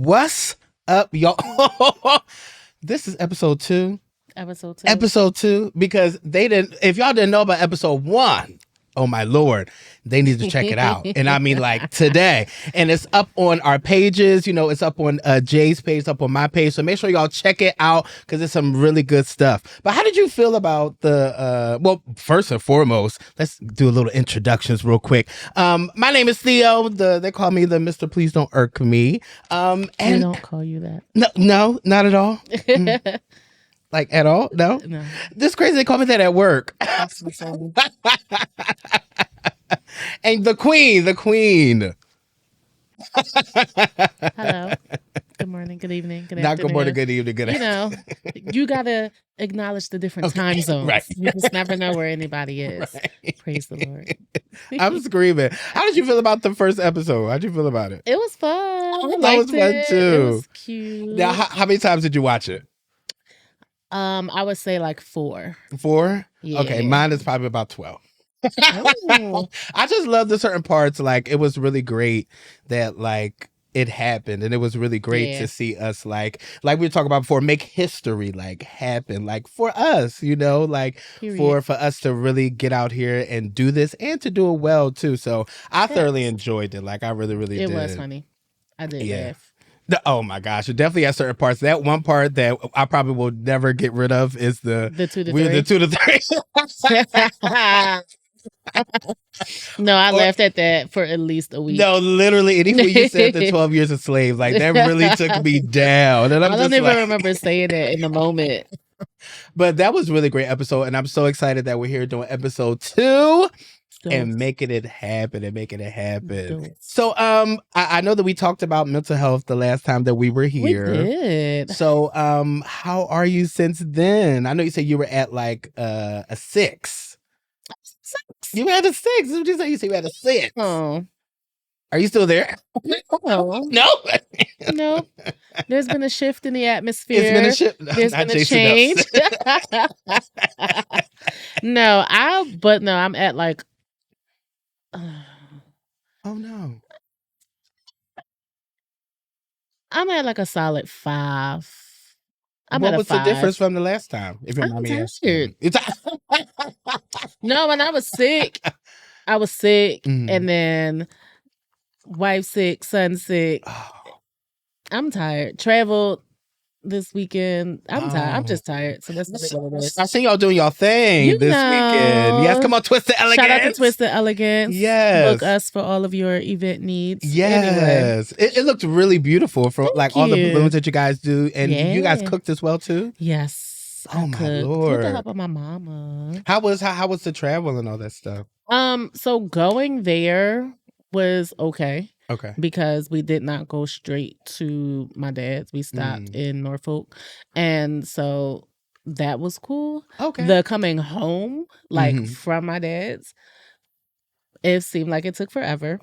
What's up, y'all? This is episode 2. Episode 2, because if y'all didn't know about episode 1, oh my Lord, they need to check it out. And I mean like today. And it's up on our pages, it's up on Jay's page, it's up on my page. So make sure y'all check it out because it's some really good stuff. But how did you feel about well, first and foremost, let's do a little introductions real quick. My name is Theo. They call me the Mr. Please Don't Irk Me. And they don't call you that. No, not at all. Like at all? No? This crazy, they call me that at work. And the queen. Hello. Good morning, good evening, good Not afternoon. good morning, good evening, good afternoon. You got to acknowledge the different time zones. Right. You just never know where anybody is. Right. Praise the Lord. I'm screaming. How did you feel about the first episode? How'd you feel about it? It was fun. That was fun too. It was cute. Now, how many times did you watch it? I would say like 4. 4? Yeah. Okay, mine is probably about 12. Oh. I just love the certain parts. Like, it was really great that like it happened, and it was really great to see us like we were talking about before, make history like happen, like for us, like for us to really get out here and do this and to do it well too. So I thoroughly enjoyed it. Like I really did. It was funny. I did laugh. Oh my gosh! It definitely has certain parts. That one part that I probably will never get rid of is the 2 to 3. The 2 to 3. No, I laughed at that for at least a week. No, literally, and even when you said the 12 years a slave, like that really took me down. And I don't even remember saying that in the moment. But that was a really great episode, and I'm so excited that we're here doing episode 2. And making it happen. So I know that we talked about mental health the last time that we were here. We did. So how are you since then? I know you said you were at like a 6. 6. You were at a 6. What did you say? You said you were at a 6. Oh. Are you still there? No. No. There's been a shift in the atmosphere. It's been a shift. There's been a change. I'm at like oh no. I'm at like a solid 5. What was the difference from the last time? If you mind me asking. No, when I was sick, and then wife sick, son sick. Oh. I'm tired. Traveled this weekend. I'm tired. I'm just tired. So that's what it is. I seen y'all doing y'all thing this weekend. Yes, come on, Twisted Elegance. Shout out to Twisted Elegance. Yes. Book us for all of your event needs. Yes. Anyway. It looked really beautiful for all the balloons that you guys do. And you guys cooked as well too? Yes. Oh my Lord. With the help of my mama. How was the travel and all that stuff? So going there was okay. Okay. Because we did not go straight to my dad's. We stopped in Norfolk. And so that was cool. Okay. The coming home, like from my dad's, it seemed like it took forever.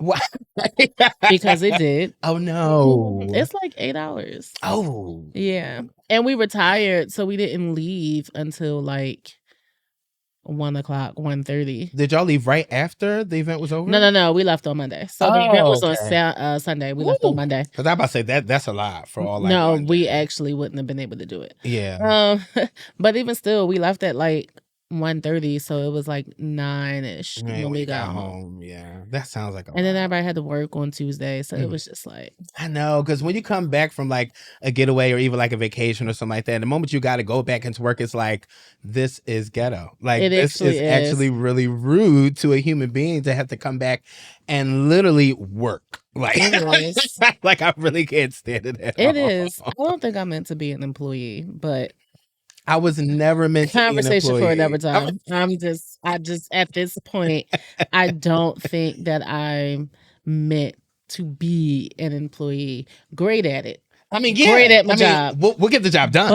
Because it did. Oh no. It's like 8 hours. Oh. Yeah. And we were tired, so we didn't leave until like 1:00, 1:30. Did y'all leave right after the event was over? No. We left on Monday. So the event was on Sunday. We left on Monday. Because I was about to say that's a lot for all. Like, no, we actually wouldn't have been able to do it. Yeah. But even still, we left at like 1:30, so it was like 9-ish when we got home. Yeah, that sounds like a lot. And then everybody had to work on Tuesday, so it was just like, I know, because when you come back from like a getaway or even like a vacation or something like that, the moment you got to go back into work, it's like, this is ghetto. Like this is actually really rude to a human being to have to come back and literally work. Like, like I really can't stand it at all. It is. I don't think I'm meant to be an employee, but I was never meant to be an employee. Conversation for another time. I just at this point, I don't think that I'm meant to be an employee. Great at it. I mean, yeah. Great at my job. We'll get the job done.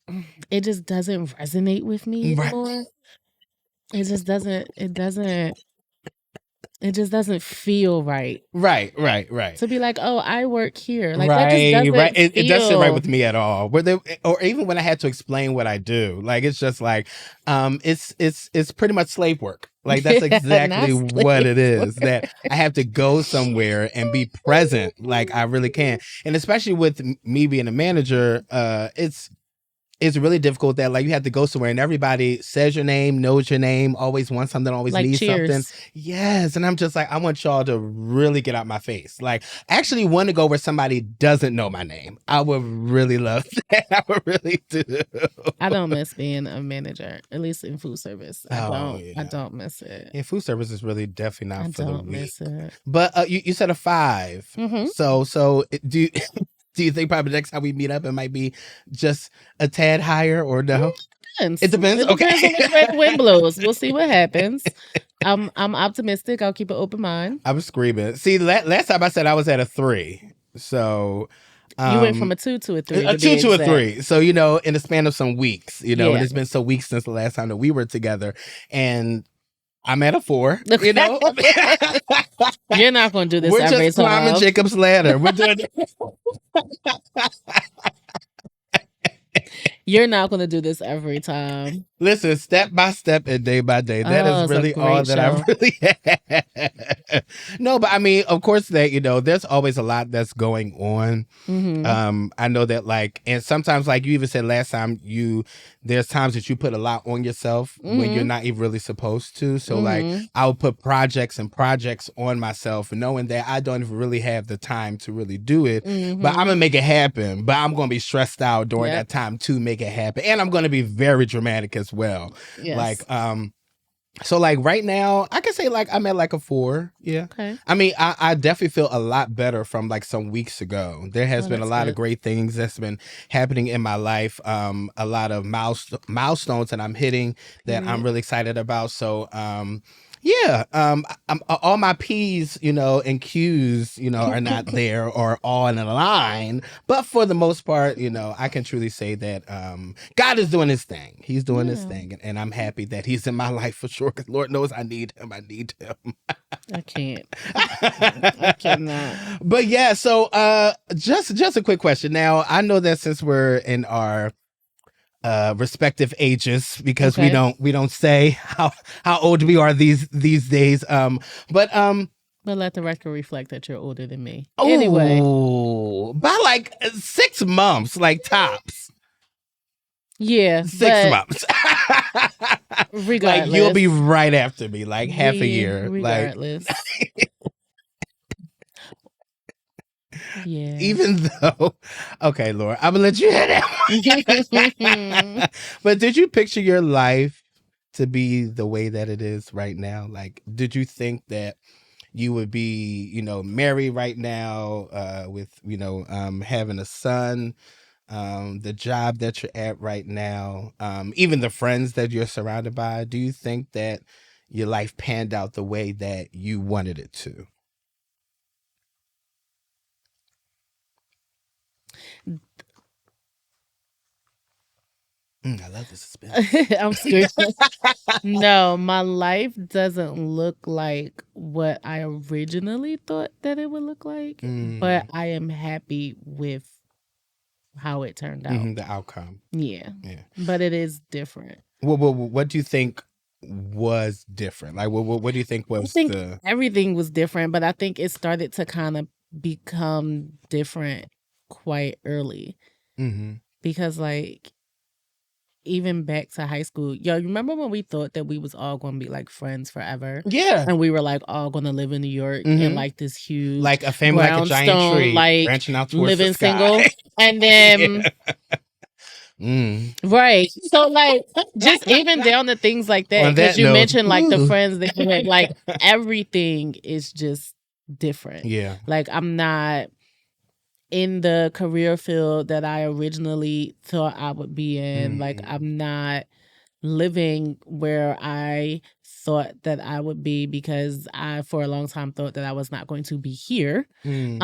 But it just doesn't resonate with me anymore. It just doesn't feel right. Right. To be like, oh, I work here. Like right. It doesn't sit right with me at all. Or even when I had to explain what I do, like it's just like, it's pretty much slave work. Like, that's exactly what it is, that I have to go somewhere and be present. Like, I really can. And especially with me being a manager, it's really difficult that like you have to go somewhere and everybody says your name, knows your name, always wants something, always like needs something. Yes. And I'm just like, I want y'all to really get out my face. Like, I actually want to go where somebody doesn't know my name. I would really love that. I would really do. I don't miss being a manager, at least in food service. I don't miss it. Yeah, food service is really definitely not for the weak. Miss it. But you said a 5. Mm-hmm. So do you do you think probably next time we meet up, it might be just a tad higher or no? It depends. It depends on which way the wind blows. We'll see what happens. I'm optimistic. I'll keep an open mind. I was screaming. See, last time I said I was at a 3. So you went from a 2 to a 3. A 2 to a 3. So, in the span of some weeks, and it's been some weeks since the last time that we were together. And I'm at a 4. You're not going to do this we're every just time. climbing Jacob's ladder. We're doing You're not going to do this every time. Listen, step by step and day by day. That is really all that I really have. No, but I mean, of course that, there's always a lot that's going on. Mm-hmm. I know that and sometimes like you even said last time, there's times that you put a lot on yourself when you're not even really supposed to. So like I would put projects on myself knowing that I don't even really have the time to really do it, but I'm gonna make it happen. But I'm gonna be stressed out during that time to make it happen. And I'm gonna be very dramatic as well. Yes. Like, so like right now I can say like I'm at like a 4. Yeah. Okay. I mean, I definitely feel a lot better from like some weeks ago. There has been a lot of great things that's been happening in my life. A lot of milestones that I'm hitting that I'm really excited about. So, yeah, I'm all my P's, and Q's, are not there or all in a line. But for the most part, I can truly say that God is doing his thing. He's doing his thing. And I'm happy that he's in my life for sure. Because Lord knows I need him. I need him. I can't. I cannot. But yeah, so just a quick question. Now, I know that since we're in our respective ages, because we don't say how old we are these days, but let the record reflect that you're older than me. Anyway, by like 6 months, like tops. Yeah, 6 months. Regardless, like you'll be right after me, like half a year. Regardless. Like, yeah. Even though, okay, Laura, I'm gonna let you hit that. But did you picture your life to be the way that it is right now? Like, did you think that you would be, married right now, with, having a son, the job that you're at right now, even the friends that you're surrounded by? Do you think that your life panned out the way that you wanted it to? I love the suspense. I'm scared. No, my life doesn't look like what I originally thought that it would look like, but I am happy with how it turned out. The outcome. Yeah. But it is different. What do you think was different? Like, what do you think was everything was different, but I think it started to kind of become different quite early. Because like, even back to high school, yo, you remember when we thought that we was all gonna be like friends forever? Yeah. And we were like all gonna live in New York in like this huge, like a family, like a giant tree, like branching out towards living the sky. single. And then right. So like just even down to things like that. Because you mentioned like the friends that you had, like everything is just different. Yeah. Like I'm not in the career field that I originally thought I would be in. Like I'm not living where I thought that I would be, because I for a long time thought that I was not going to be here. Does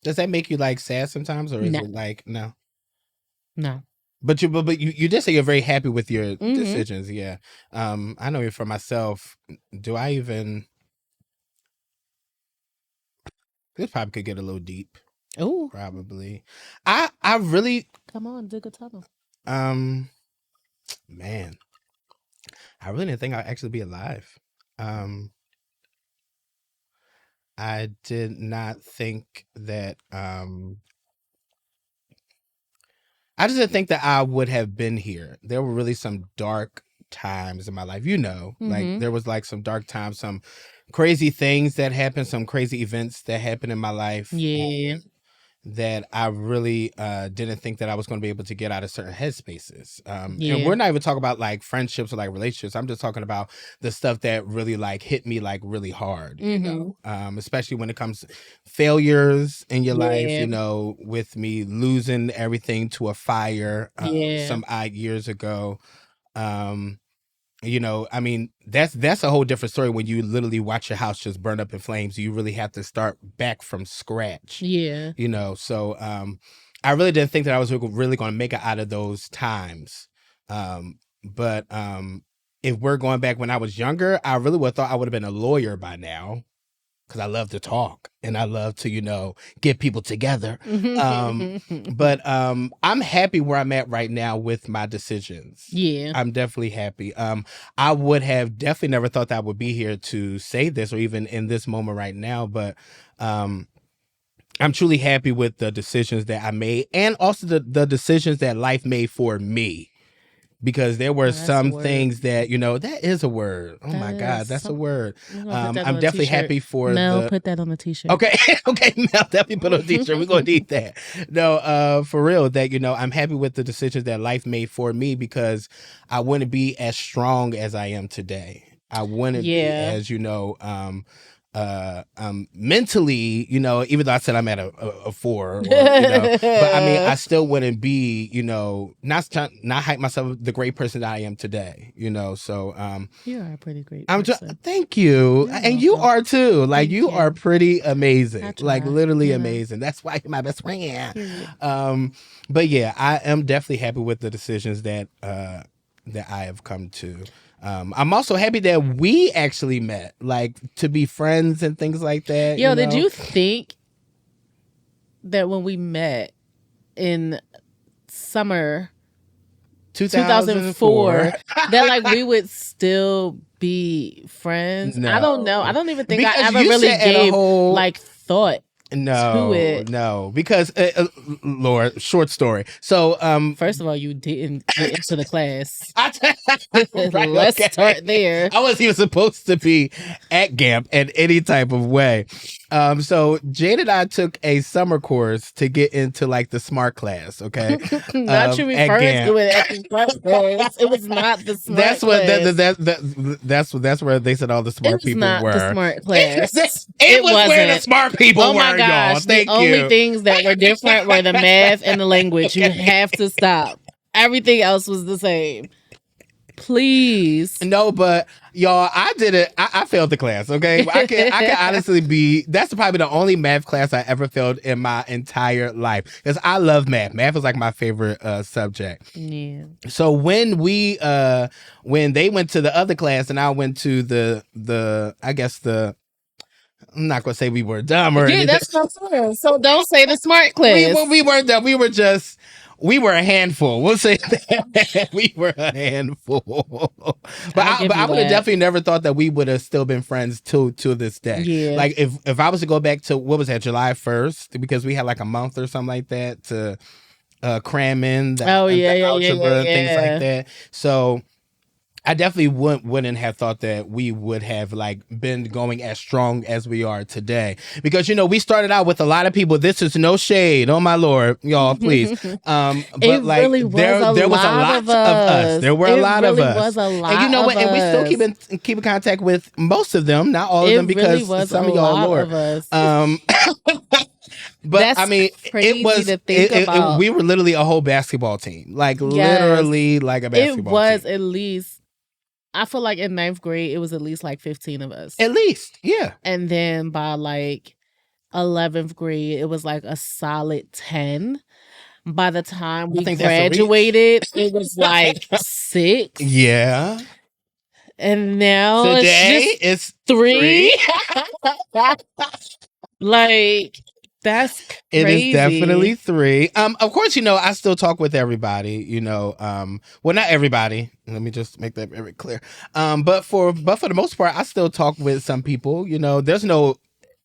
that make you like sad sometimes, or is it like no? But you did say you're very happy with your decisions. Yeah. I know for myself, do I even? This probably could get a little deep. Oh, probably. I really come on, dig a tunnel. Man, I really didn't think I'd actually be alive. I did not think that I just didn't think that I would have been here. There were really some dark times in my life, like there was like some dark times, some crazy things that happened, some crazy events that happened in my life. Yeah. That I really didn't think that I was going to be able to get out of certain headspaces. And we're not even talking about like friendships or like relationships. I'm just talking about the stuff that really like hit me like really hard, especially when it comes to failures in your life, with me losing everything to a fire some odd years ago. I mean, that's a whole different story when you literally watch your house just burn up in flames. You really have to start back from scratch. Yeah. So I really didn't think that I was really going to make it out of those times. But if we're going back when I was younger, I really would have thought I would have been a lawyer by now. Because I love to talk and I love to, get people together. But I'm happy where I'm at right now with my decisions. Yeah. I'm definitely happy. I would have definitely never thought that I would be here to say this or even in this moment right now. But I'm truly happy with the decisions that I made and also the decisions that life made for me. Because there were some things that, that is a word. Oh my God, that's a word. I'm definitely happy for Mel, put that on the t-shirt. Okay, Mel, definitely put on a t-shirt. We're going to need that. No, for real, that, I'm happy with the decisions that life made for me because I wouldn't be as strong as I am today. I wouldn't be as, mentally, even though I said I'm at a 4, but I mean, I still wouldn't be, not hype myself the great person that I am today, so you are a pretty great person. Thank you. And you are too. Like you are pretty amazing, like literally amazing. That's why you're my best friend. But yeah, I am definitely happy with the decisions that I have come to. I'm also happy that we actually met, like to be friends and things like that. Did you think that when we met in summer 2004 that like we would still be friends? No. I don't know. I don't even think I ever really gave like thought. No, because Lord, short story. So, first of all, you didn't get into the class. Right, Let's start there. I wasn't even supposed to be at GAMP in any type of way. So Jane and I took a summer course to get into like the smart class. Okay, not you referring to it as the smart class. It was not the smart. That's what that's where they said all the smart people were. The smart class. It was where the smart people were. Gosh, y'all. Thank the only things that were different were the math and the language. You have to stop. Everything else was the same. Please. No, but y'all, I did it. I failed the class. Okay, I can honestly be. That's probably the only math class I ever failed in my entire life because I love math. Math is like my favorite subject. Yeah. So when when they went to the other class and I went to the I guess the. I'm not gonna say we were dumb or anything. That's not fair. So don't say the smart class. We weren't dumb. We were a handful. We'll say that we were a handful. But I would have definitely never thought that we would have still been friends to this day. Yeah. Like if I was to go back to what was that, July 1st, because we had like a month or something like that to cram in the algebra and things like that. So I definitely wouldn't have thought that we would have like been going as strong as we are today because we started out with a lot of people. This is no shade, oh my Lord, y'all, please. But it like really was there was a lot of us. There were a lot of us. Was a lot and you know what? And we still keep in contact with most of them, not all of them, because really some of y'all, Lord. But that's I mean, it was. To think about. We were literally a whole basketball team, like literally like a basketball. It was team. At least. I feel like in 9th grade, it was at least like 15 of us. At least, yeah. And then by like 11th grade, it was like a solid 10. By the time we graduated, it was like 6. Yeah. And now today it's 3. Like, That's crazy. It is definitely 3. Of course, I still talk with everybody, well, not everybody. Let me just make that very clear. But for the most part, I still talk with some people, there's no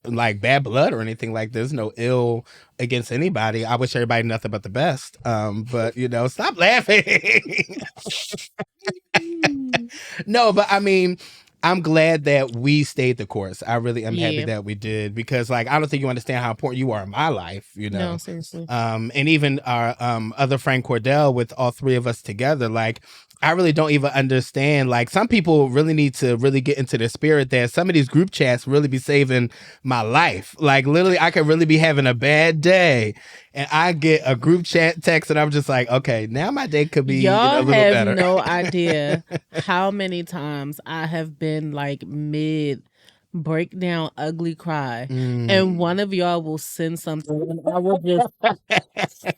like bad blood or anything like this. There's no ill against anybody. I wish everybody nothing but the best. But stop laughing. No, but I mean, I'm glad that we stayed the course. I really am happy that we did, because I don't think you understand how important you are in my life, No, seriously. And even our other friend Cordell, with all 3 of us together, I really don't even understand. Some people really need to really get into the spirit that some of these group chats really be saving my life. Literally, I could really be having a bad day and I get a group chat text and I'm just like, okay, now my day could be Y'all a little have better. No idea how many times I have been mid breakdown ugly cry and one of y'all will send something and I will just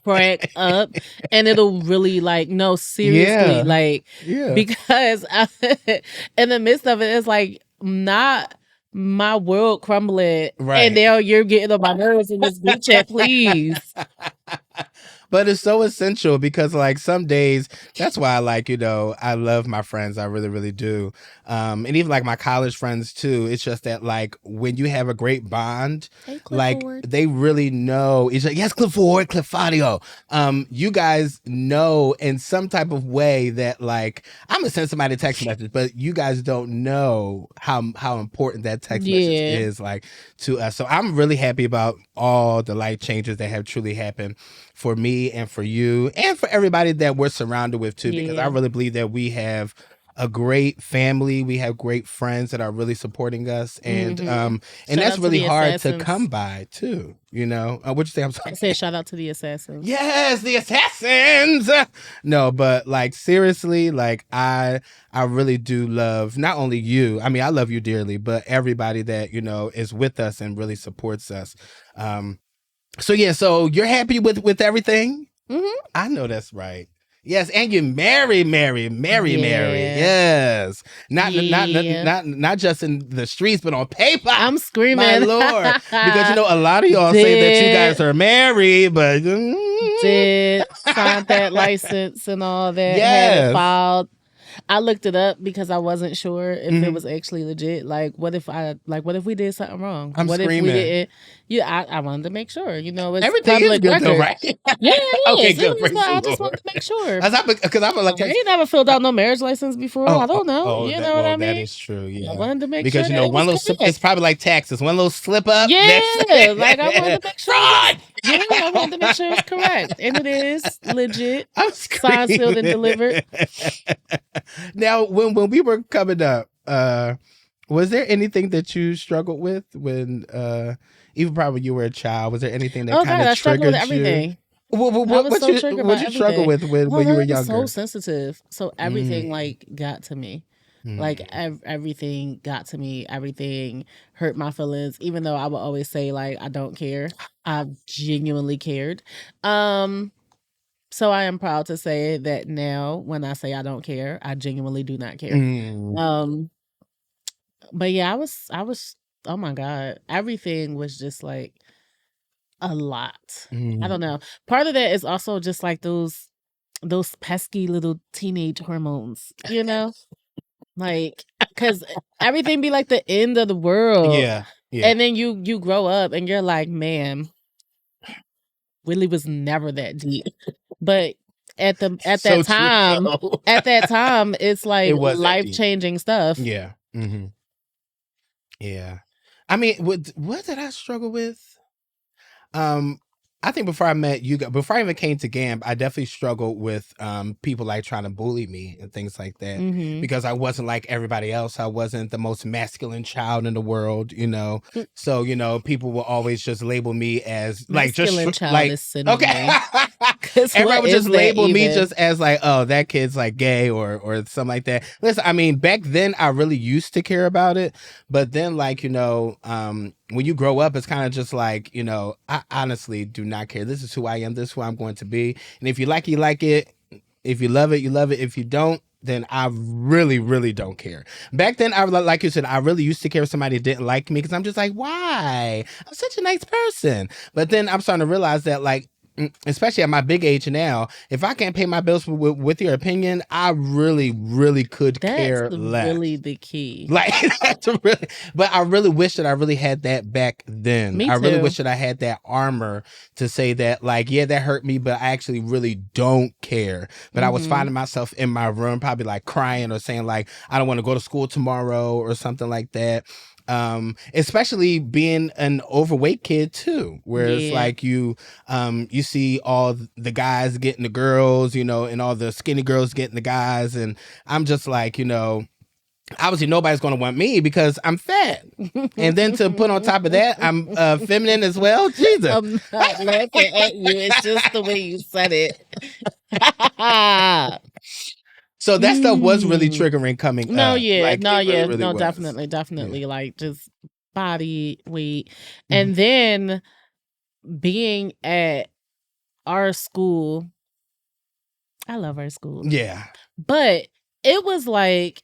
crack up and it'll really no, seriously, because in the midst of it, it's not my world crumbling, right? And now you're getting on my nerves in this group chat, please. But it's so essential because some days, that's why I love my friends. I really, really do. And even my college friends too. It's just that when you have a great bond, they really know each other. Yes, Clifford, Clifadio. You guys know in some type of way that I'm gonna send somebody a text message, but you guys don't know how important that text message is to us. So I'm really happy about all the life changes that have truly happened for me and for you and for everybody that we're surrounded with too, because I really believe that we have a great family. We have great friends that are really supporting us, and and that's really hard to come by too. What'd you say? I'm sorry. I said shout out to the assassins. Yes, the assassins. No, but seriously, I really do love not only you. I mean, I love you dearly, but everybody that is with us and really supports us. So you're happy with everything? I know that's right. Yes, and you're married. Yes, not just in the streets, but on paper. I'm screaming, my Lord, because a lot of y'all say that you guys are married, but did find that license and all that. Yes, had it filed. I looked it up because I wasn't sure if it was actually legit. What if we did something wrong? What screaming. If we didn't? I wanted to make sure. It's everything is good though, right? Yeah, it okay, is. good. I just wanted to make sure. Because I feel you never filled out no marriage license before. I don't know. What I mean? That is true. Yeah, I wanted to make because sure one little slip, it's probably like taxes. One little slip up. Yeah, I wanted to make sure. Fraud! Yeah, I wanted to make sure it's correct, and it is legit. I'm signed, sealed, and delivered. Now, when we were coming up, was there anything that you struggled with when, even probably you were a child? Was there anything that kind of triggered with everything. you? What you struggle with when you were younger? So sensitive, so everything got to me. Everything got to me. Everything hurt my feelings. Even though I would always say I don't care, I genuinely cared. So I am proud to say that now when I say I don't care, I genuinely do not care. But yeah, I was oh my God, everything was just a lot. I don't know. Part of that is also just those pesky little teenage hormones, because everything be the end of the world. Yeah. And then you grow up and you're like, man, Willie was never that deep. But at that time, it's it life-changing stuff. Yeah. Yeah. I mean, what did I struggle with? I think before I met you, before I even came to GAMP, I definitely struggled with people trying to bully me and things like that, because I wasn't like everybody else. I wasn't the most masculine child in the world, So people will always just label me as masculine child is okay. Everyone would just label me just as oh, that kid's gay or something like that. Listen, I mean, back then I really used to care about it, but then when you grow up, it's kind of just I honestly do not care. This is who I am. This is who I'm going to be. And if you like it, you like it. If you love it, you love it. If you don't, then I really, really don't care. Back then, like you said, I really used to care if somebody didn't like me because I'm just like, why? I'm such a nice person. But then I'm starting to realize that, like, especially at my big age now, if I can't pay my bills with your opinion, I really, really could care less. That's really the key. Like, but I really wish that I really had that back then. Me too. I really wish that I had that armor to say that, like, yeah, that hurt me, but I actually really don't care. But I was finding myself in my room, probably like crying or saying like, I don't want to go to school tomorrow or something like that. Especially being an overweight kid too, where it's like you see all the guys getting the girls, you know, and all the skinny girls getting the guys, and I'm just like, you know, obviously nobody's going to want me because I'm fat. And then to put on top of that, I'm feminine as well. Jesus. I'm not laughing at you. It's just the way you said it. So that stuff was really triggering coming no, up. Yeah, like, no, yeah, really no, was. definitely. Yeah. Like just body weight. And then being at our school, I love our school. Yeah. But it was like,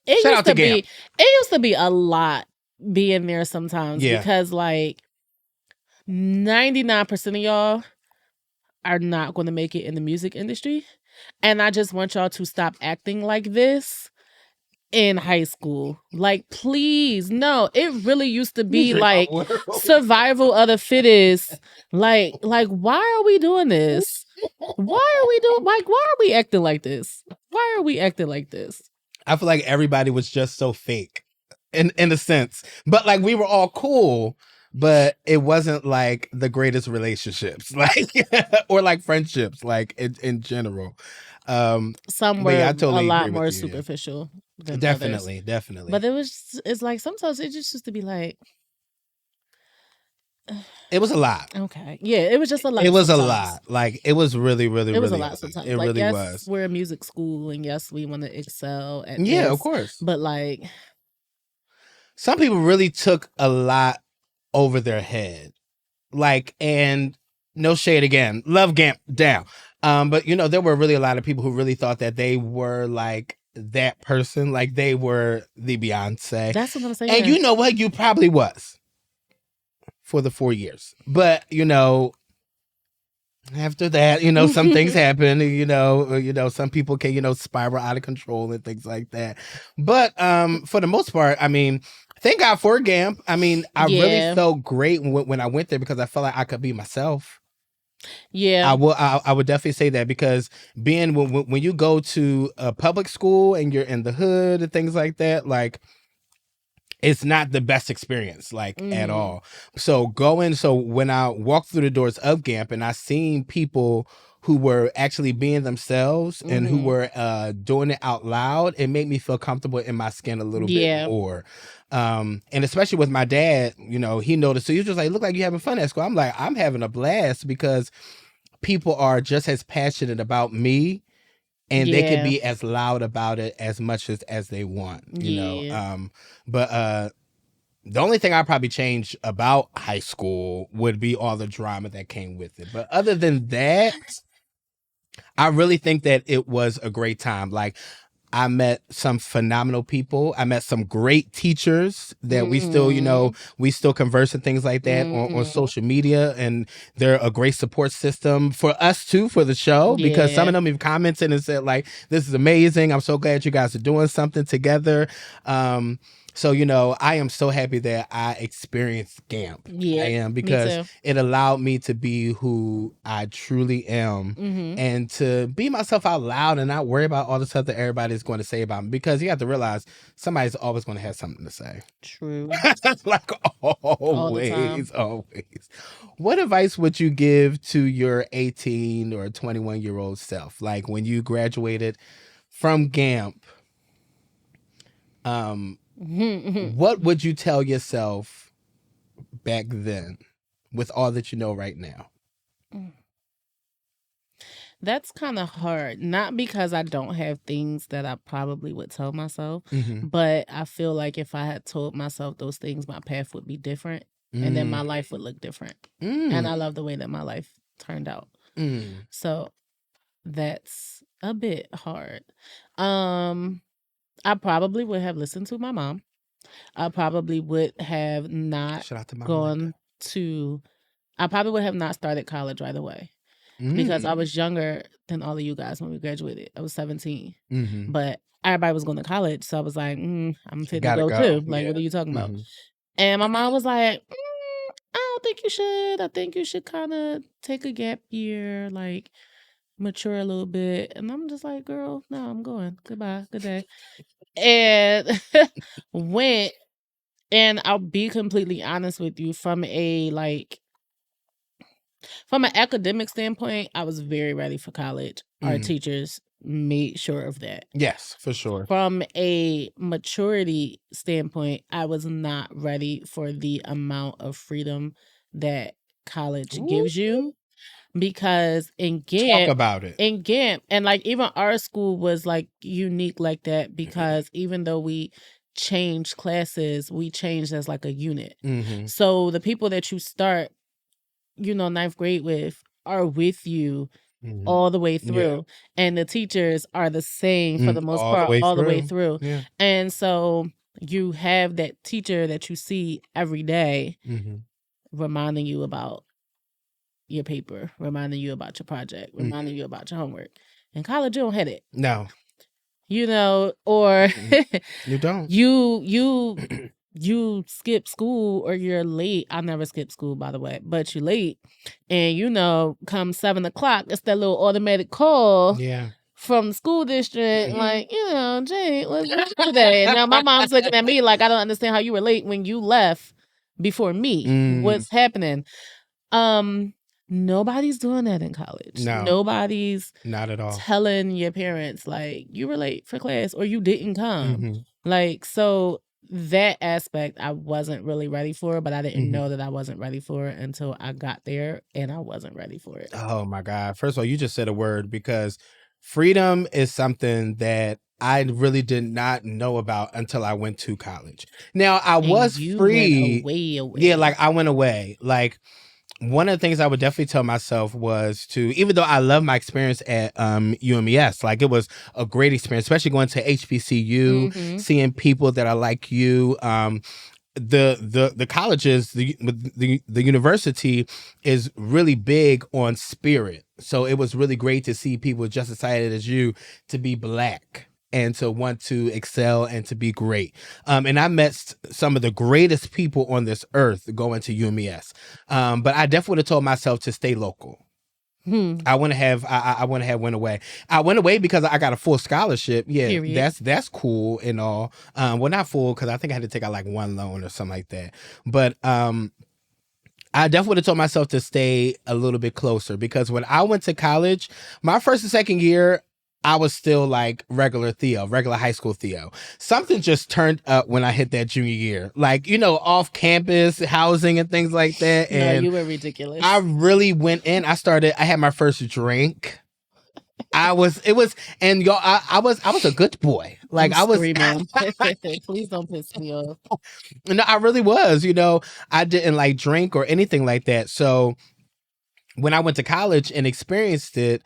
it used to be a lot being there sometimes because like 99% of y'all are not going to make it in the music industry. And I just want y'all to stop acting like this in high school. Like, please, no. It really used to be like survival of the fittest. Like, why are we doing this? Why are we acting like this? Why are we acting like this? I feel like everybody was just so fake in a sense. But like we were all cool, but it wasn't like the greatest relationships, like or like friendships, like in general. Some were a lot more superficial than definitely. But it's like sometimes it just used to be like, it was a lot. Okay. Yeah, it was just a lot. It was sometimes. A lot. Like it was really, really, it was really a lot sometimes. It like, really yes, was. We're a music school, and yes, we want to excel at this, of course. But like, some people really took a lot over their head. Like, and no shade again. Love Gamp down. But you know, there were really a lot of people who really thought that they were like that person, like they were the Beyonce. That's what I'm saying. And you know what? You probably was for the 4 years. But you know, after that, you know, some things happen. You know, some people can, you know, spiral out of control and things like that. But for the most part, I mean, thank God for Gamp. I mean, I really felt great when I went there because I felt like I could be myself. Yeah, I would definitely say that because being when you go to a public school and you're in the hood and things like that, like it's not the best experience, like at all. So when I walked through the doors of Gamp and I seen people who were actually being themselves and who were doing it out loud, it made me feel comfortable in my skin a little bit more. And especially with my dad, you know, he noticed. So he was just like, look like you're having fun at school. I'm like, I'm having a blast because people are just as passionate about me and they can be as loud about it as much as they want, you know. But the only thing I'd probably change about high school would be all the drama that came with it. But other than that, I really think that it was a great time. Like, I met some phenomenal people. I met some great teachers that we still, you know, we still converse and things like that on social media. And they're a great support system for us too, for the show, because some of them have commented and said like, this is amazing. I'm so glad you guys are doing something together. So, you know, I am so happy that I experienced Gamp. Yeah, I am, because it allowed me to be who I truly am and to be myself out loud and not worry about all the stuff that everybody's going to say about me, because you have to realize somebody's always going to have something to say. True. Like always. What advice would you give to your 18 or 21-year-old self? Like when you graduated from Gamp, what would you tell yourself back then with all that you know right now? That's kind of hard. Not because I don't have things that I probably would tell myself, but I feel like if I had told myself those things, my path would be different and then my life would look different. And I love the way that my life turned out. So that's a bit hard. I probably would have listened to my mom. I probably would have not Shout out to Mama gone Linda. to. I probably would have not started college right away because I was younger than all of you guys when we graduated. I was 17, but everybody was going to college, so I was like, I'm fit to go too. Like, what are you talking about? And my mom was like, I don't think you should. I think you should kind of take a gap year, like mature a little bit. And I'm just like, girl, no, I'm going. Goodbye. Good day. And went, and I'll be completely honest with you, from an academic standpoint, I was very ready for college. Our teachers made sure of that. Yes, for sure. From a maturity standpoint, I was not ready for the amount of freedom that college gives you. Because in Gant, talk about it. In Gant, and like even our school was like unique like that, because even though we changed classes, we changed as like a unit. So the people that you start, ninth grade with are with you all the way through. And the teachers are the same for the most part, all the way through. Yeah. And so you have that teacher that you see every day reminding you about your paper, reminding you about your project, reminding you about your homework. In college, you don't have it. No. Or you don't. You skip school or you're late. I never skip school, by the way, but you're late. And come 7:00, it's that little automatic call. Yeah. From the school district, like, Jay, what's up today? And now my mom's looking at me like, I don't understand how you were late when you left before me. What's happening? Nobody's doing that in college. No. Nobody's not at all telling your parents like you were late for class or you didn't come. Like, so that aspect I wasn't really ready for, but I didn't know that I wasn't ready for it until I got there, and I wasn't ready for it. Oh my God. First of all, you just said a word, because freedom is something that I really did not know about until I went to college. Now, I was free. Went away. Yeah, like I went away. Like, one of the things I would definitely tell myself was to, even though I love my experience at UMES, like it was a great experience, especially going to HBCU, seeing people that are like you. The colleges, the university is really big on spirit. So it was really great to see people just as excited as you to be Black and to want to excel and to be great. And I met some of the greatest people on this earth going to UMES. But I definitely would have told myself to stay local. I went away. I went away because I got a full scholarship. Yeah, period. That's cool and all. Well, not full, because I think I had to take out like one loan or something like that. But I definitely would have told myself to stay a little bit closer, because when I went to college, my first and second year, I was still like regular high school Theo. Something just turned up when I hit that junior year, like, off campus housing and things like that. And no, you were ridiculous. I really went in. I had my first drink. I was a good boy. Like, I was screaming. Please don't piss me off. No, I really was, I didn't like drink or anything like that. So when I went to college and experienced it,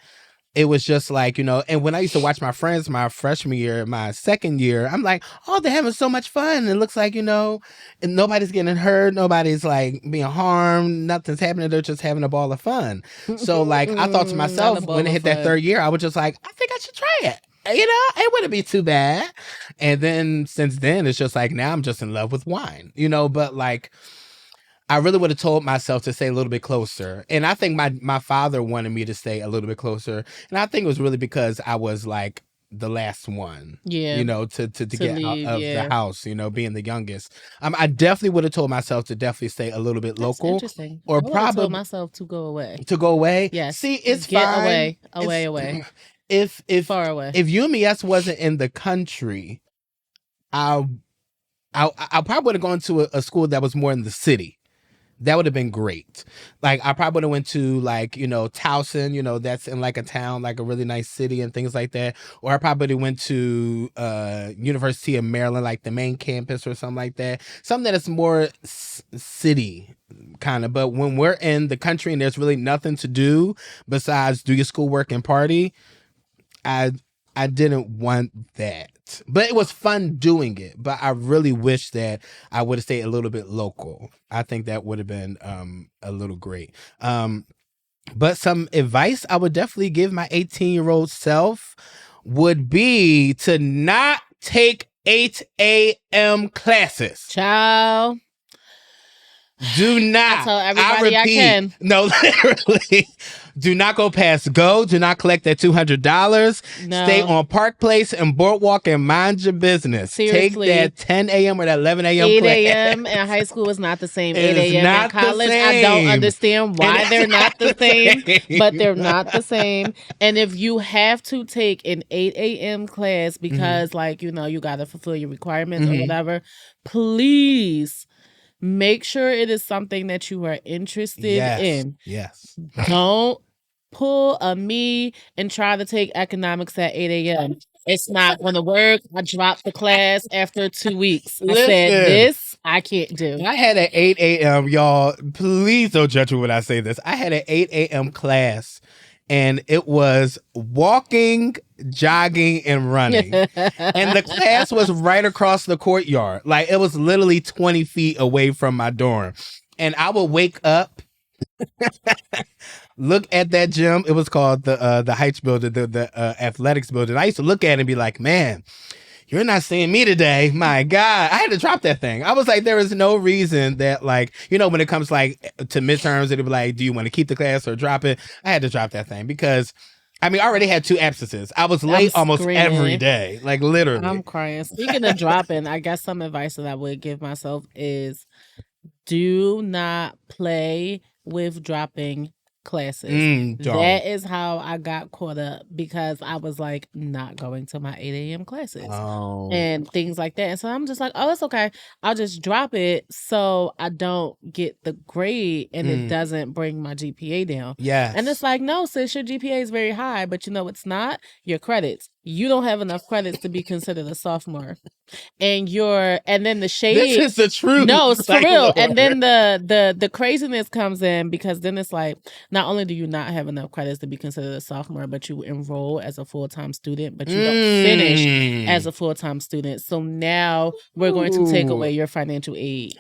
it was just like, and when I used to watch my friends my freshman year, my second year, I'm like, oh, they're having so much fun. It looks like, and nobody's getting hurt. Nobody's like being harmed. Nothing's happening. They're just having a ball of fun. So like, I thought to myself, when it hit that third year, I was just like, I think I should try it. It wouldn't be too bad. And then since then, it's just like, now I'm just in love with wine, but like, I really would have told myself to stay a little bit closer. And I think my father wanted me to stay a little bit closer. And I think it was really because I was like the last one, to get leave, out of the house, being the youngest. I definitely would have told myself to definitely stay a little bit local. Interesting. Or I probably told myself to go away. To go away? Yes. See, it's Get fine. away. If far away. If UMES wasn't in the country, I probably would have gone to a school that was more in the city. That would have been great. Like, I probably would have went to like, Towson, that's in like a town, like a really nice city and things like that. Or I probably went to University of Maryland, like the main campus or something like that. Something that is more city kind of. But when we're in the country and there's really nothing to do besides do your schoolwork and party, I didn't want that. But it was fun doing it. But I really wish that I would have stayed a little bit local. I think that would have been a little great. But some advice I would definitely give my 18-year-old self would be to not take 8 a.m. classes. Ciao. Do not. I tell everybody I can. No, literally. Do not go past go. Do not collect that $200. No. Stay on Park Place and Boardwalk and mind your business. Seriously. Take that 10 a.m. or that 11 a.m. 8 class. a.m. in high school is not the same. 8 It's a.m. not in college, the I don't same. understand why they're not the same, but they're not the same. And if you have to take an 8 a.m. class because, like, you know, you got to fulfill your requirements or whatever, please make sure it is something that you are interested in. Yes. Don't pull a me and try to take economics at 8 a.m. It's not going to work. I dropped the class after 2 weeks. I said, this I can't do. I had an 8 a.m., y'all. Please don't judge me when I say this. I had an 8 a.m. class, and it was walking, jogging, and running. And the class was right across the courtyard. Like, it was literally 20 feet away from my dorm. And I would wake up, look at that gym. It was called the Heights building, the athletics building. I used to look at it and be like, man, you're not seeing me today. My God. I had to drop that thing. I was like, there is no reason that, like, you know, when it comes like to midterms, it'd be like, do you want to keep the class or drop it? I had to drop that thing because, I mean, I already had 2 absences. I was late almost every day. Like, literally. I'm crying. Speaking of dropping, I guess some advice that I would give myself is do not play with dropping classes. That is how I got caught up because I was like not going to my 8 a.m. classes and things like that. And so I'm just like, oh, it's okay. I'll just drop it so I don't get the grade and it doesn't bring my GPA down. Yes. And it's like, no, sis, your GPA is very high, but you know it's not? Your credits. You don't have enough credits to be considered a sophomore. And then the shade. This is the truth. No, it's for real. And then the craziness comes in because then it's like, not only do you not have enough credits to be considered a sophomore, but you enroll as a full-time student, but you don't finish as a full-time student. So now we're going to take away your financial aid.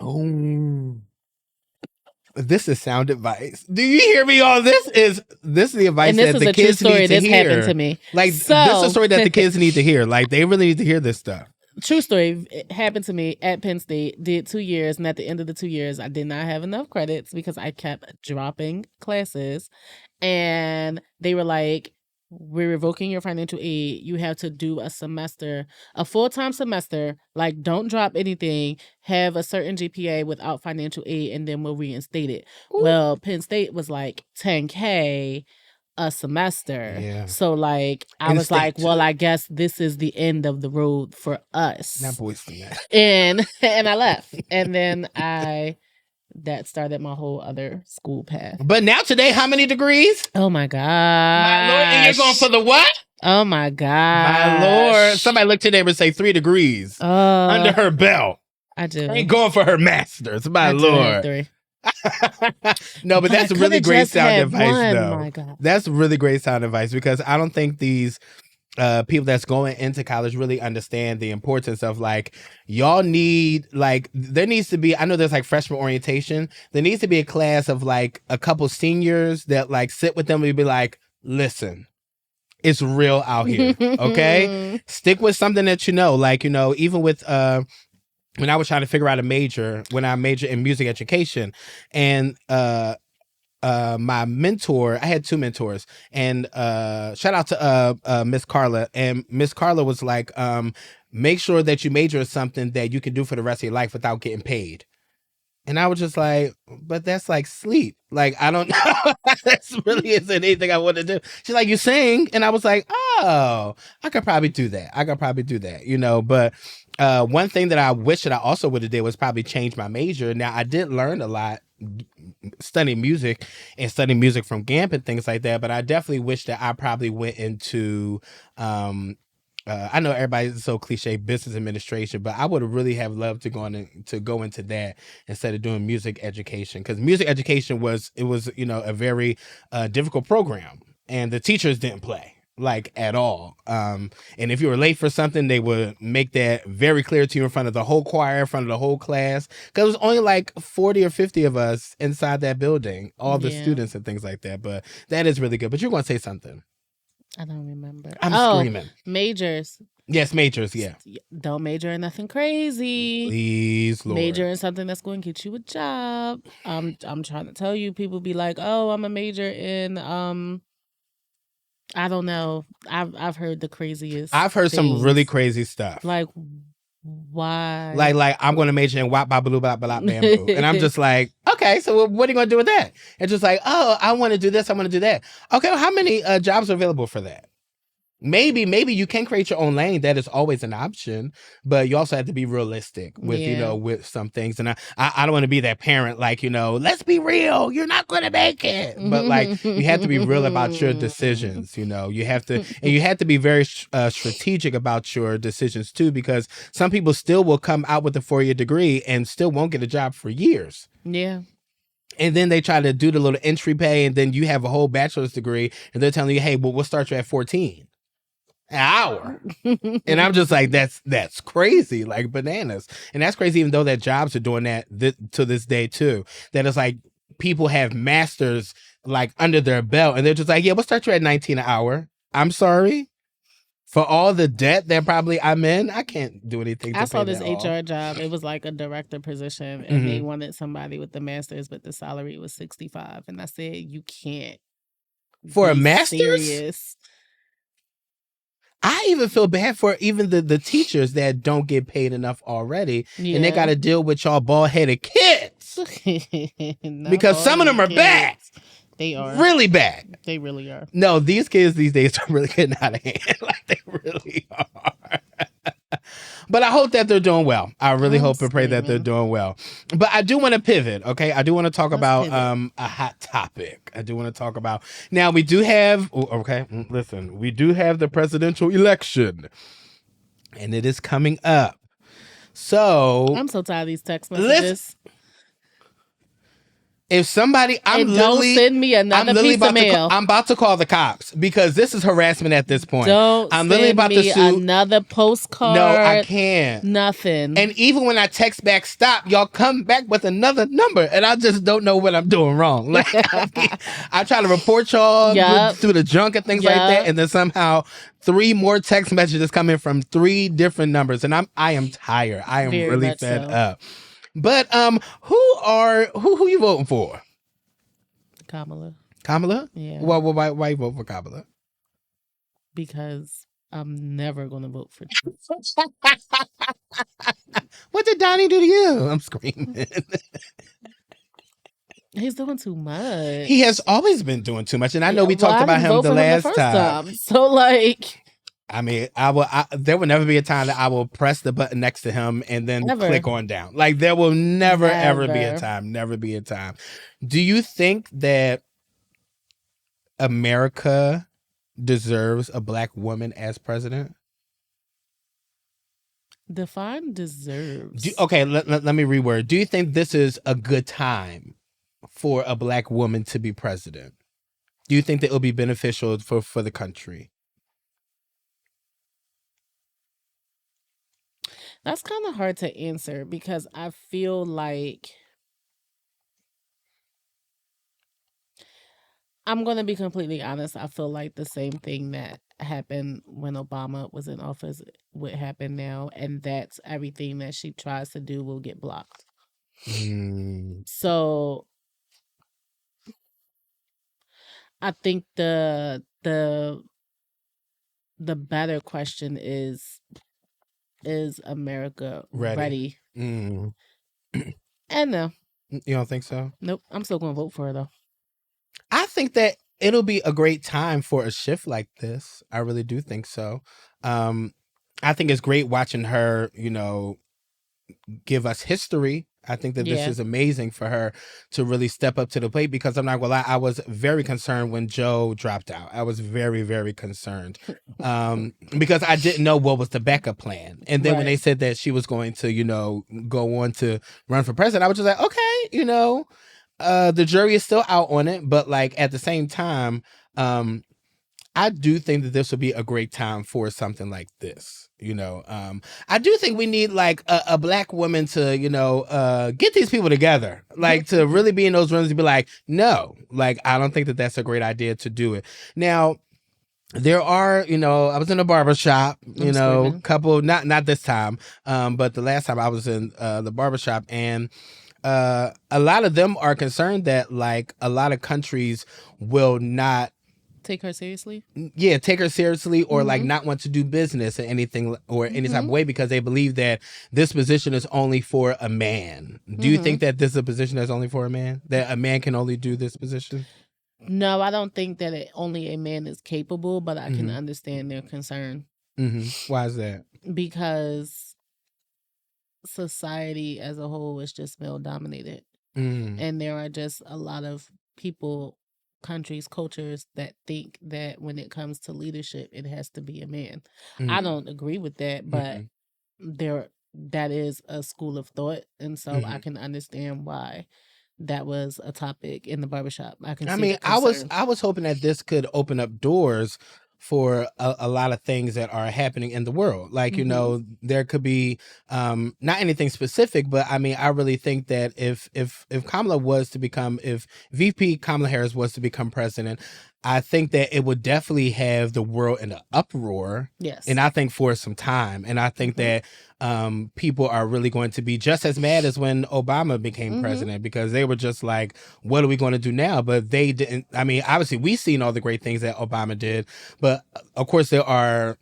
This is sound advice. Do you hear me? All this is the advice that the kids need to hear. This happened to me. Like, this is a story that the kids need to hear. Like, they really need to hear this stuff. True story. It happened to me at Penn State. Did 2 years, and at the end of the 2 years, I did not have enough credits because I kept dropping classes. And they were like, we're revoking your financial aid. You have to do a semester, a full-time semester. Like, don't drop anything. Have a certain GPA without financial aid, and then we'll reinstate it. Ooh. Well, Penn State was like $10K a semester. Yeah. So, like, I was like, well, I guess this is the end of the road for us. Not boasting that. And I left. And then that started my whole other school path. But now today, how many degrees? Oh my God. My Lord, and you're going for the what? Oh my God. My Lord. Somebody look to them and say 3 degrees under her belt. I do. Ain't going for her master's. My Lord. 3. No, but that's really great sound advice, though. My God. That's really great sound advice because I don't think these people that's going into college really understand the importance of, like, y'all need, like, there needs to be, I know there's like freshman orientation. There needs to be a class of like a couple seniors that like sit with them and be like, listen, it's real out here. Okay. Stick with something that you know, like, you know, even with, when I was trying to figure out a major, when I majored in music education, and my mentor, I had 2 mentors, and shout out to Miss Carla, and Miss Carla was like, make sure that you major in something that you can do for the rest of your life without getting paid. And I was just like, but that's like sleep. Like, I don't know. That really isn't anything I want to do. She's like, you sing? And I was like, oh, I could probably do that. You know, but one thing that I wish that I also would have did was probably change my major. Now, I did learn a lot studying music from Gamp and things like that, but I definitely wish that I probably went into I know everybody's so cliche, business administration, but I would really have loved to go into that instead of doing music education, because music education was a very difficult program, and the teachers didn't play like at all. And if you were late for something, they would make that very clear to you in front of the whole choir, in front of the whole class, because it was only like 40 or 50 of us inside that building, all the students and things like that. But that is really good. But you're going to say something. I don't remember. I'm screaming. Majors. Yes, majors, yeah. Don't major in nothing crazy. Please, Lord. Major in something that's going to get you a job. I'm trying to tell you, people be like, oh, I'm a major in, I don't know. I've heard the craziest. I've heard some really crazy stuff. Like, why? Like I'm going to major in wop, ba, blue, blah, blah, bamboo. And I'm just like, okay, so what are you going to do with that? It's just like, oh, I want to do this. I want to do that. Okay, well, how many jobs are available for that? Maybe you can create your own lane. That is always an option, but you also have to be realistic with, with some things. And I don't want to be that parent, like, let's be real. You're not going to make it. But like, you have to be real about your decisions. You have to be very strategic about your decisions too, because some people still will come out with a 4-year degree and still won't get a job for years. Yeah. And then they try to do the little entry pay, and then you have a whole bachelor's degree, and they're telling you, hey, well, we'll start you at 14. An hour. And I'm just like, that's crazy, like bananas. And that's crazy, even though that jobs are doing that to this day too. That it's like people have masters like under their belt, and they're just like, yeah, we'll start you at 19 an hour. I'm sorry. For all the debt that probably I'm in, I can't do anything. I saw this HR job. It was like a director position, and they wanted somebody with the master's, but the salary was 65. And I said, you can't. For a master's? Serious. I even feel bad for even the teachers that don't get paid enough already. Yeah. And they got to deal with y'all bald-headed kids. Because some of them are bad. They are. Really bad. They really are. No, these kids these days are really getting out of hand. Like, they really are. But I hope that they're doing well. I really hope and pray that they're doing well. But I do want to pivot, okay? I do want to talk about a hot topic. I do want to talk about... Now, we do have... Okay, listen. We do have the presidential election. And it is coming up. So... I'm so tired of these text messages. If somebody, don't send me another piece of mail. I'm about to call the cops, because this is harassment at this point. I'm literally about to sue. Another postcard. No, I can't. Nothing. And even when I text back, stop, y'all come back with another number, and I just don't know what I'm doing wrong. Like, I try to report y'all through the junk and things like that, and then somehow 3 more text messages come in from 3 different numbers, and I am tired. I am really fed up. But who you voting for? Kamala. Kamala? Yeah. Why you vote for Kamala? Because I'm never gonna vote for Trump. What did Donnie do to you? I'm screaming. He's doing too much. He has always been doing too much, and I know we talked about him the last time. So like. I mean, there will never be a time that I will press the button next to him and then click on down. Like, there will never, ever be a time. Never be a time. Do you think that America deserves a black woman as president? Define deserves. Okay, let me reword. Do you think this is a good time for a black woman to be president? Do you think that it'll be beneficial for the country? That's kind of hard to answer, because I feel like I'm going to be completely honest. I feel like the same thing that happened when Obama was in office would happen now, and that's everything that she tries to do will get blocked. So I think the better question is America ready? And no. You don't think so? Nope. I'm still going to vote for her, though. I think that it'll be a great time for a shift like this. I really do think so. I think it's great watching her, give us history I think that this is amazing for her to really step up to the plate, because I'm not gonna lie, I was very concerned when Joe dropped out. I was very, very concerned because I didn't know what was the backup plan. And then when they said that she was going to, you know, go on to run for president, I was just like, okay, you know, the jury is still out on it. But like at the same time, I do think that this would be a great time for something like this. You know, I do think we need like a black woman to, you know, get these people together, like to really be in those rooms and be like, no, like, I don't think that that's a great idea to do it. Now, there are, you know, I was in a barber shop, you know, couple, not this time, but the last time I was in the barber shop, and a lot of them are concerned that like a lot of countries will not take her seriously. Yeah, take her seriously, or like not want to do business or anything or any type of way, because they believe that this position is only for a man. Do you think that this is a position that's only for a man? That a man can only do this position? No, I don't think that only a man is capable, but I can understand their concern. Why is that? Because society as a whole is just male dominated. And there are just a lot of people, countries, cultures that think that when it comes to leadership, it has to be a man. I don't agree with that, but that is a school of thought, and so I can understand why that was a topic in the barbershop. I mean, I was hoping that this could open up doors for a lot of things that are happening in the world. Like, you know, there could be not anything specific, but I mean, I really think that if Kamala was to become, if VP Kamala Harris was to become president, I think that it would definitely have the world in an uproar. Yes. And I think for some time. And I think that people are really going to be just as mad as when Obama became president, because they were just like, what are we going to do now? But they didn't. I mean, obviously, we've seen all the great things that Obama did. But of course, there are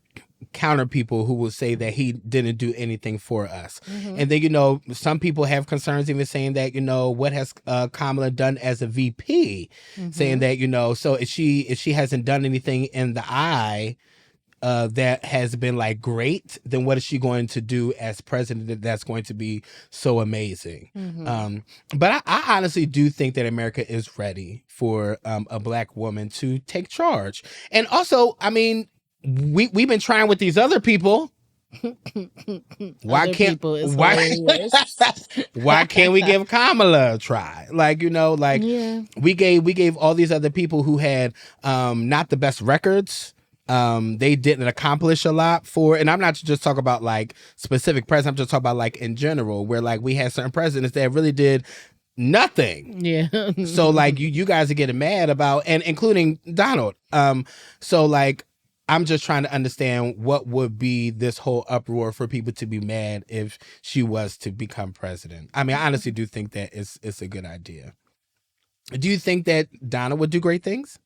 counter people who will say that he didn't do anything for us. And then, you know, some people have concerns even saying that, you know, what has Kamala done as a VP, saying that, you know, so if she hasn't done anything in the eye that has been like great, then what is she going to do as president that's going to be so amazing? But I honestly do think that America is ready for a black woman to take charge. And also, I mean, we've been trying with these other people. Why can't we give Kamala a try? Like, you know, like we gave all these other people who had not the best records. They didn't accomplish a lot for, and I'm not just talking about like specific presidents, I'm just talking about like in general, where like we had certain presidents that really did nothing. Yeah. So like you guys are getting mad about, and including Donald. So like, I'm just trying to understand what would be this whole uproar for people to be mad if she was to become president. I mean, I honestly do think that it's a good idea. Do you think that Donald would do great things?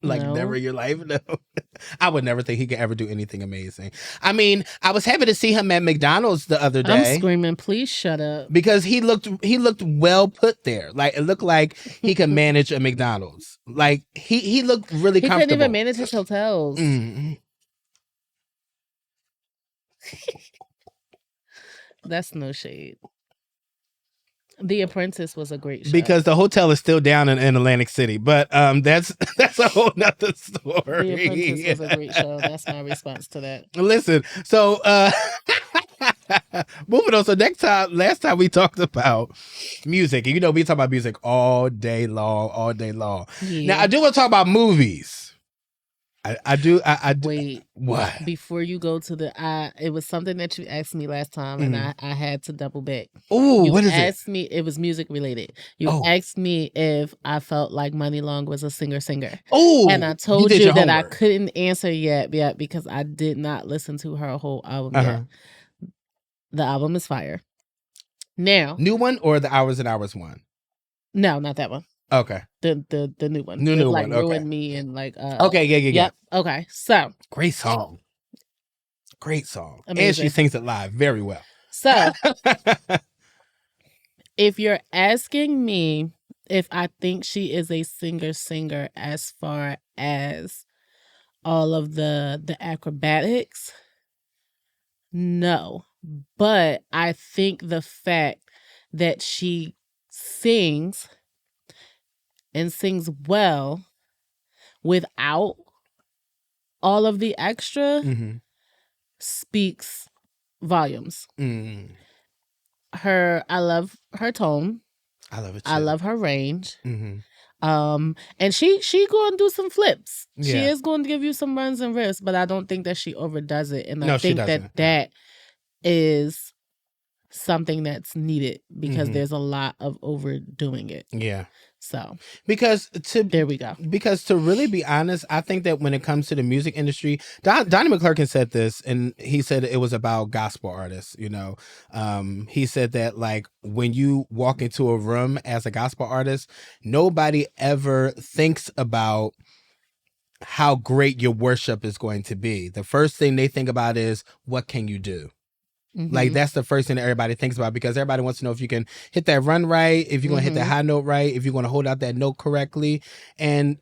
Like, no. Never in your life? No. I would never think he could ever do anything amazing. I mean, I was happy to see him at McDonald's the other day. I'm screaming, please shut up. Because he looked well put there. Like, it looked like he could manage a McDonald's. Like, he looked really comfortable. He couldn't even manage his hotels. That's no shade. The Apprentice was a great show. Because the hotel is still down in Atlantic City. But that's a whole nother story. The Apprentice was a great show. That's my response to that. Listen, so moving on. So last time we talked about music. And you know, we talk about music all day long. Yeah. Now, I do want to talk about movies. I do. Wait. What? Before you go to it was something that you asked me last time, and I had to double back. Oh, what is it? You asked me, it was music related. You asked me if I felt like Money Long was a singer. Oh, and I told you that I couldn't answer yet because I did not listen to her whole album yet. The album is fire. Now, new one or the Hours and Hours one? No, not that one. Okay. The new one. New like one. Okay. Ruin Me and like okay, yeah. Yep. Okay. So great song. Amazing. And she sings it live very well. So if you're asking me if I think she is a singer as far as all of the acrobatics, no. But I think the fact that she sings and sings well without all of the extra speaks volumes. I love her tone. I love it too. I love her range. And she going to do some flips. Yeah. She is going to give you some runs and riffs, but I don't think that she overdoes it. And I think that is something that's needed because there's a lot of overdoing it. Yeah. So there we go. Because to really be honest, I think that when it comes to the music industry, Donnie McClurkin said this, and he said it was about gospel artists. You know, he said that like when you walk into a room as a gospel artist, nobody ever thinks about how great your worship is going to be. The first thing they think about is, what can you do? Like that's the first thing that everybody thinks about, because everybody wants to know if you can hit that run right, if you're going to hit that high note right, if you're going to hold out that note correctly. And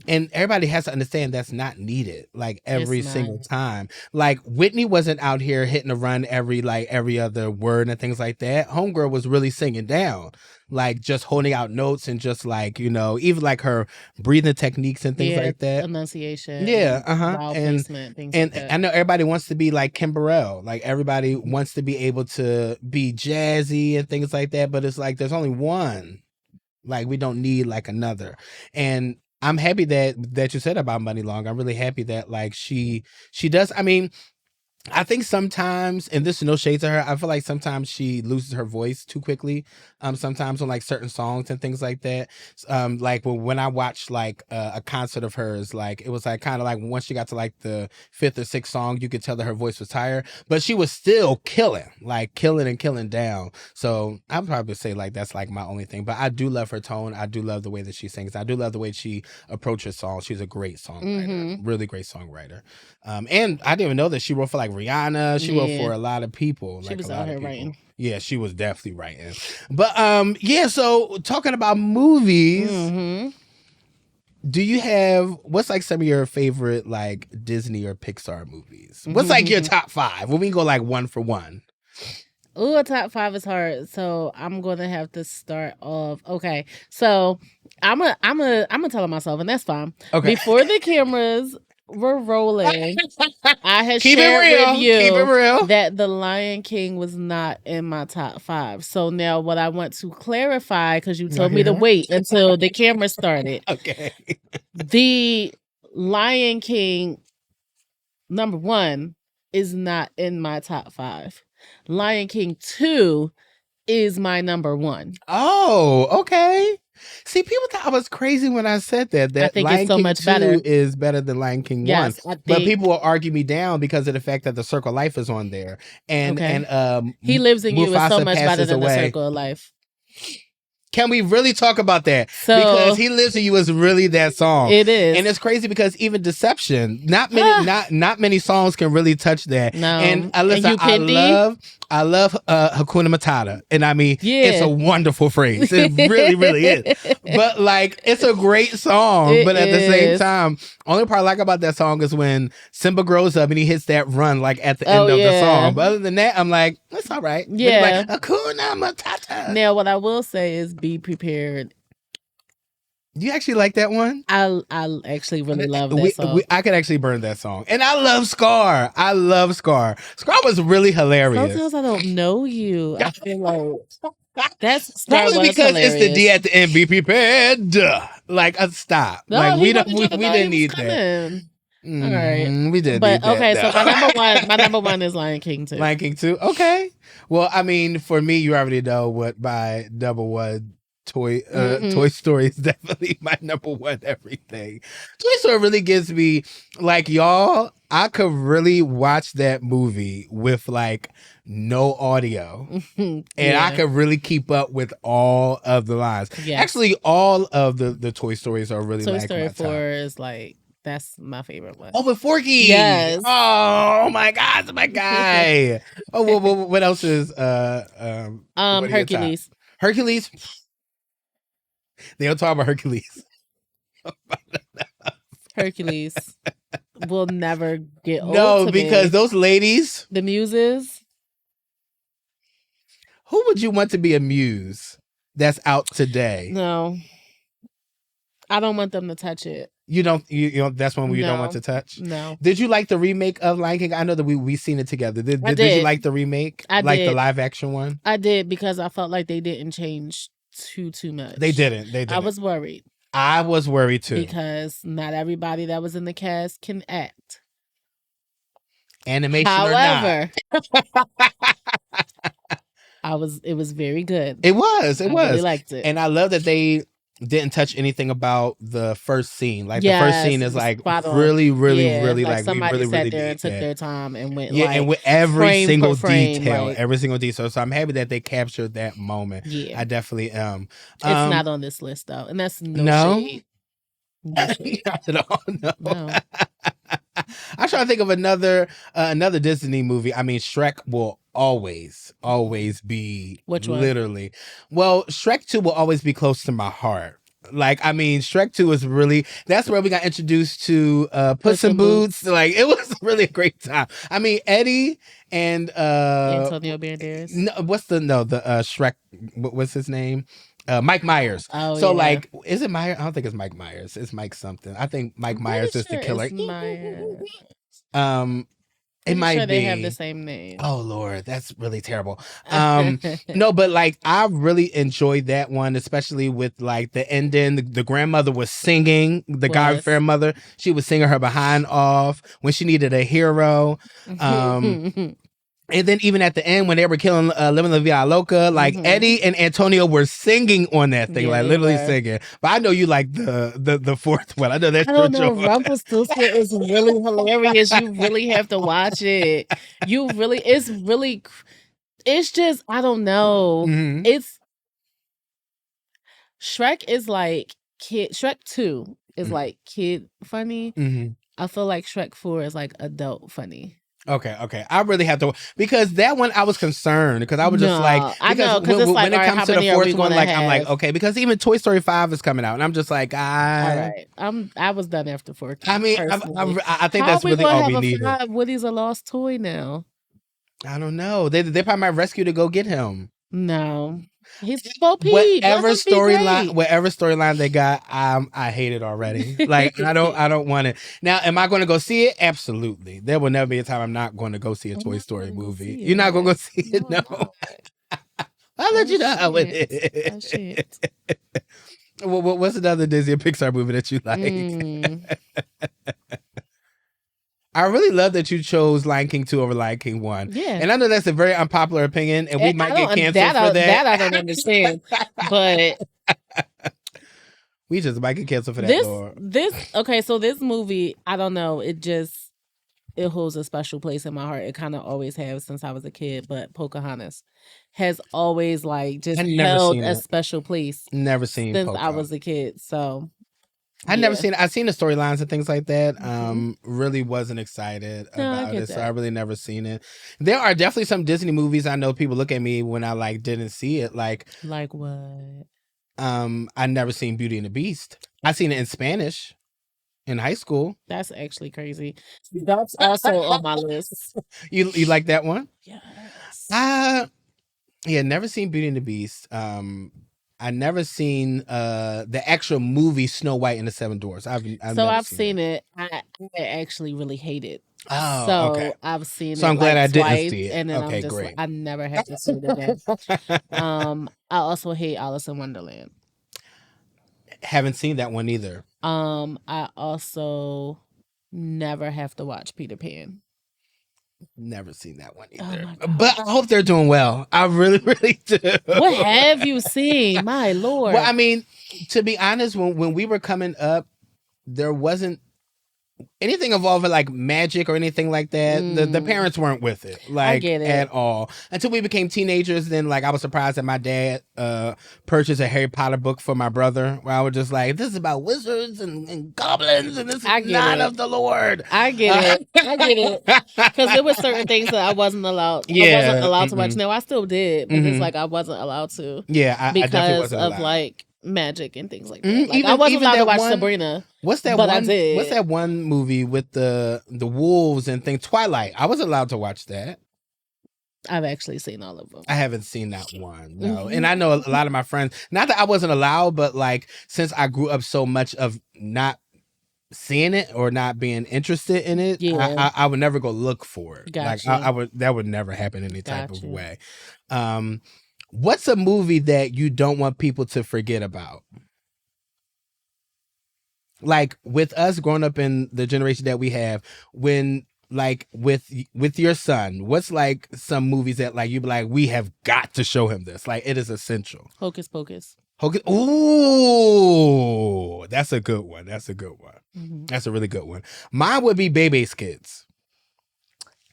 everybody has to understand that's not needed like every single time. Like Whitney wasn't out here hitting a run every other word and things like that. Homegirl was really singing down, like just holding out notes and just like, you know, even like her breathing techniques and things like that. Enunciation. Yeah. Placement, things like that. I know everybody wants to be like Kim Burrell. Like everybody wants to be able to be jazzy and things like that. But it's like, there's only one. Like we don't need like another. And I'm happy that you said about Money Long. I'm really happy that like she does. I mean, I think sometimes, and this is no shade to her, I feel like sometimes she loses her voice too quickly. Sometimes on like certain songs and things like that. Like when I watched like a concert of hers, like it was like kind of like once she got to like the 5th or 6th song, you could tell that her voice was tired, but she was still killing and killing down. So I would probably say like that's like my only thing. But I do love her tone. I do love the way that she sings. I do love the way she approaches songs. She's a great songwriter, really great songwriter. And I didn't even know that she wrote for like Rihanna. She wrote for a lot of people. She was out here writing. Yeah, she was definitely writing. But yeah, so talking about movies, do you have, what's like some of your favorite like Disney or Pixar movies? What's like your top 5? When we go like one for one. Ooh, a top 5 is hard. So I'm gonna have to start off. Okay, so I'm gonna tell myself, and that's fine. Okay. Before the cameras were rolling, I had shared with you that The Lion King was not in my top 5. So now what I want to clarify, because you told me to wait until the camera started. Okay. The Lion King number 1 is not in my top 5. Lion King 2 is my number 1. Oh, okay. See, people thought I was crazy when I said that. I think Lion it's so King much 2 better. is better than Lion King 1. But people will argue me down because of the fact that the Circle of Life is on there. And He Lives in You is so much better than away. The Circle of Life. Can we really talk about that? Because He Lives in You is really that song. It is. And it's crazy because even Deception, not many songs can really touch that. No. And listen, I love Hakuna Matata. And I mean, it's a wonderful phrase. It really, really is. But like, it's a great song. But at the same time, only part I like about that song is when Simba grows up and he hits that run like at the end of the song. But other than that, I'm like, it's all right. Yeah. Like, Hakuna Matata. Now, what I will say is be prepared. Do you actually like that one? I actually really love that song. I could actually burn that song. And I love Scar. I love Scar. Scar was really hilarious. Sometimes I don't know you. I feel like that's probably because hilarious. It's the D at the end. Be prepared. Like, stop. No, like we didn't need that. All right. We did. But okay, so my number one is Lion King 2. Lion King 2. Okay. Well, I mean, for me, you already know what my number one Toy Story is definitely my number 1 everything. Toy Story really gives me like, y'all, I could really watch that movie with like no audio and I could really keep up with all of the lines. Yes. Actually, all of the Toy Stories are really Toy like Story my 4 top. Is like, that's my favorite one. Oh, with Forky. Yes. Oh my God, my guy. Oh, well, what else is Hercules. Hercules. They don't talk about Hercules. Hercules will never get old. No, because those ladies, the Muses, Who would you want to be a muse that's out today? No. I don't want them to touch it. You don't. That's one you don't want to touch. No. Did you like the remake of Lion King? I know that we seen it together. Did you like the remake? I like did. The live action one. I did because I felt like they didn't change too much. They didn't. I was worried. I was worried too because not everybody that was in the cast can act. Animation However, or not. It was very good. It was. I really liked it. And I love that they didn't touch anything about the first scene. Like the first scene is like really like somebody really, sat really there and took their time and went and with every single detail, like, every single detail. So I'm happy that they captured that moment. Yeah, I definitely am. It's not on this list though, and that's no shade. Not at all. No. I'm trying to think of another Disney movie. I mean, Shrek will always be which one? Literally. Well, Shrek 2 will always be close to my heart. Like, I mean, Shrek 2 is really, that's where we got introduced to Puss in Boots. Like, it was really a great time. I mean, Eddie and Antonio Banderas. No, the Shrek, what's his name? Mike Myers. Oh, so like, is it Myers? I don't think it's Mike Myers. It's Mike something. I think Mike Myers is the killer. It might be. They have the same name. Oh Lord, that's really terrible. No, but like I really enjoyed that one, especially with like the ending. The grandmother was singing. The godmother, she was singing her behind off when she needed a hero. And then even at the end when they were killing Living La Vida Loca, like Eddie and Antonio were singing on that thing, like literally singing. But I know you like the fourth one. I know that's your joke. Rumpelstiltskin is really hilarious. You really have to watch it. It's just, I don't know. Shrek is like kid. Shrek 2 is like kid funny. I feel like Shrek 4 is like adult funny. Okay. I really have to, because that one I was concerned because I was just like, because when it comes to the fourth one, like I'm like, okay, because even Toy Story 5 is coming out, and I'm just like, all right, I was done after 4. I mean, I think that's really all we needed. Woody's a lost toy now. I don't know. They probably might rescue to go get him. No. He's Bo Peep. Whatever storyline they got, I hate it already. Like I don't want it. Now, am I going to go see it? Absolutely. There will never be a time I'm not going to go see a Toy Story movie. You're not going to go see it? No. I'll let you know how it is. What's another Disney or Pixar movie that you like? I really love that you chose Lion King 2 over Lion King 1. Yeah. And I know that's a very unpopular opinion, and we might get canceled for that. That I don't understand. But we just might get canceled for that, Lord. So this movie, I don't know, it holds a special place in my heart. It kind of always has since I was a kid, but Pocahontas has always like just held a special place. Never seen since I was a kid, so... I never seen it. I've seen the storylines and things like that. Really wasn't excited about it. So I really never seen it. There are definitely some Disney movies I know people look at me when I like didn't see it. Like what? I never seen Beauty and the Beast. I seen it in Spanish in high school. That's actually crazy. That's also on my list. You like that one? Yes. Never seen Beauty and the Beast. I never seen the actual movie Snow White and the Seven Dwarfs. I've seen it. I actually really hate it. Oh, so okay. I've seen it. So I'm glad I didn't twice, see it. And then okay, great. I never have to see it again. I also hate Alice in Wonderland. Haven't seen that one either. I also never have to watch Peter Pan. Never seen that one either. But I hope they're doing well. I really, really do. What have you seen? My Lord. Well, I mean, to be honest, when we were coming up, there wasn't anything involving like magic or anything like that. The parents weren't with it, like at all. Until we became teenagers, then like I was surprised that my dad purchased a Harry Potter book for my brother. Where I was just like, this is about wizards and goblins, and this is not of the Lord. I get it, because there were certain things that I wasn't allowed. I wasn't allowed to watch. No, I still did, but it's like I wasn't allowed to. Yeah, because of like magic and things like that. Like I wasn't allowed to watch Sabrina. What's that one movie with the wolves and things? Twilight. I was allowed to watch that. I've actually seen all of them. I haven't seen that one, no. And I know a lot of my friends, not that I wasn't allowed, but like since I grew up so much of not seeing it or not being interested in it, I would never go look for it. Gotcha. That would never happen any type of way. What's a movie that you don't want people to forget about? Like with us growing up in the generation that we have, when like with your son, what's like some movies that like you'd be like, we have got to show him this, like it is essential? Hocus Pocus. Ooh, that's a good one. That's a good one. Mm-hmm. That's a really good one. Mine would be Bebe's Kids.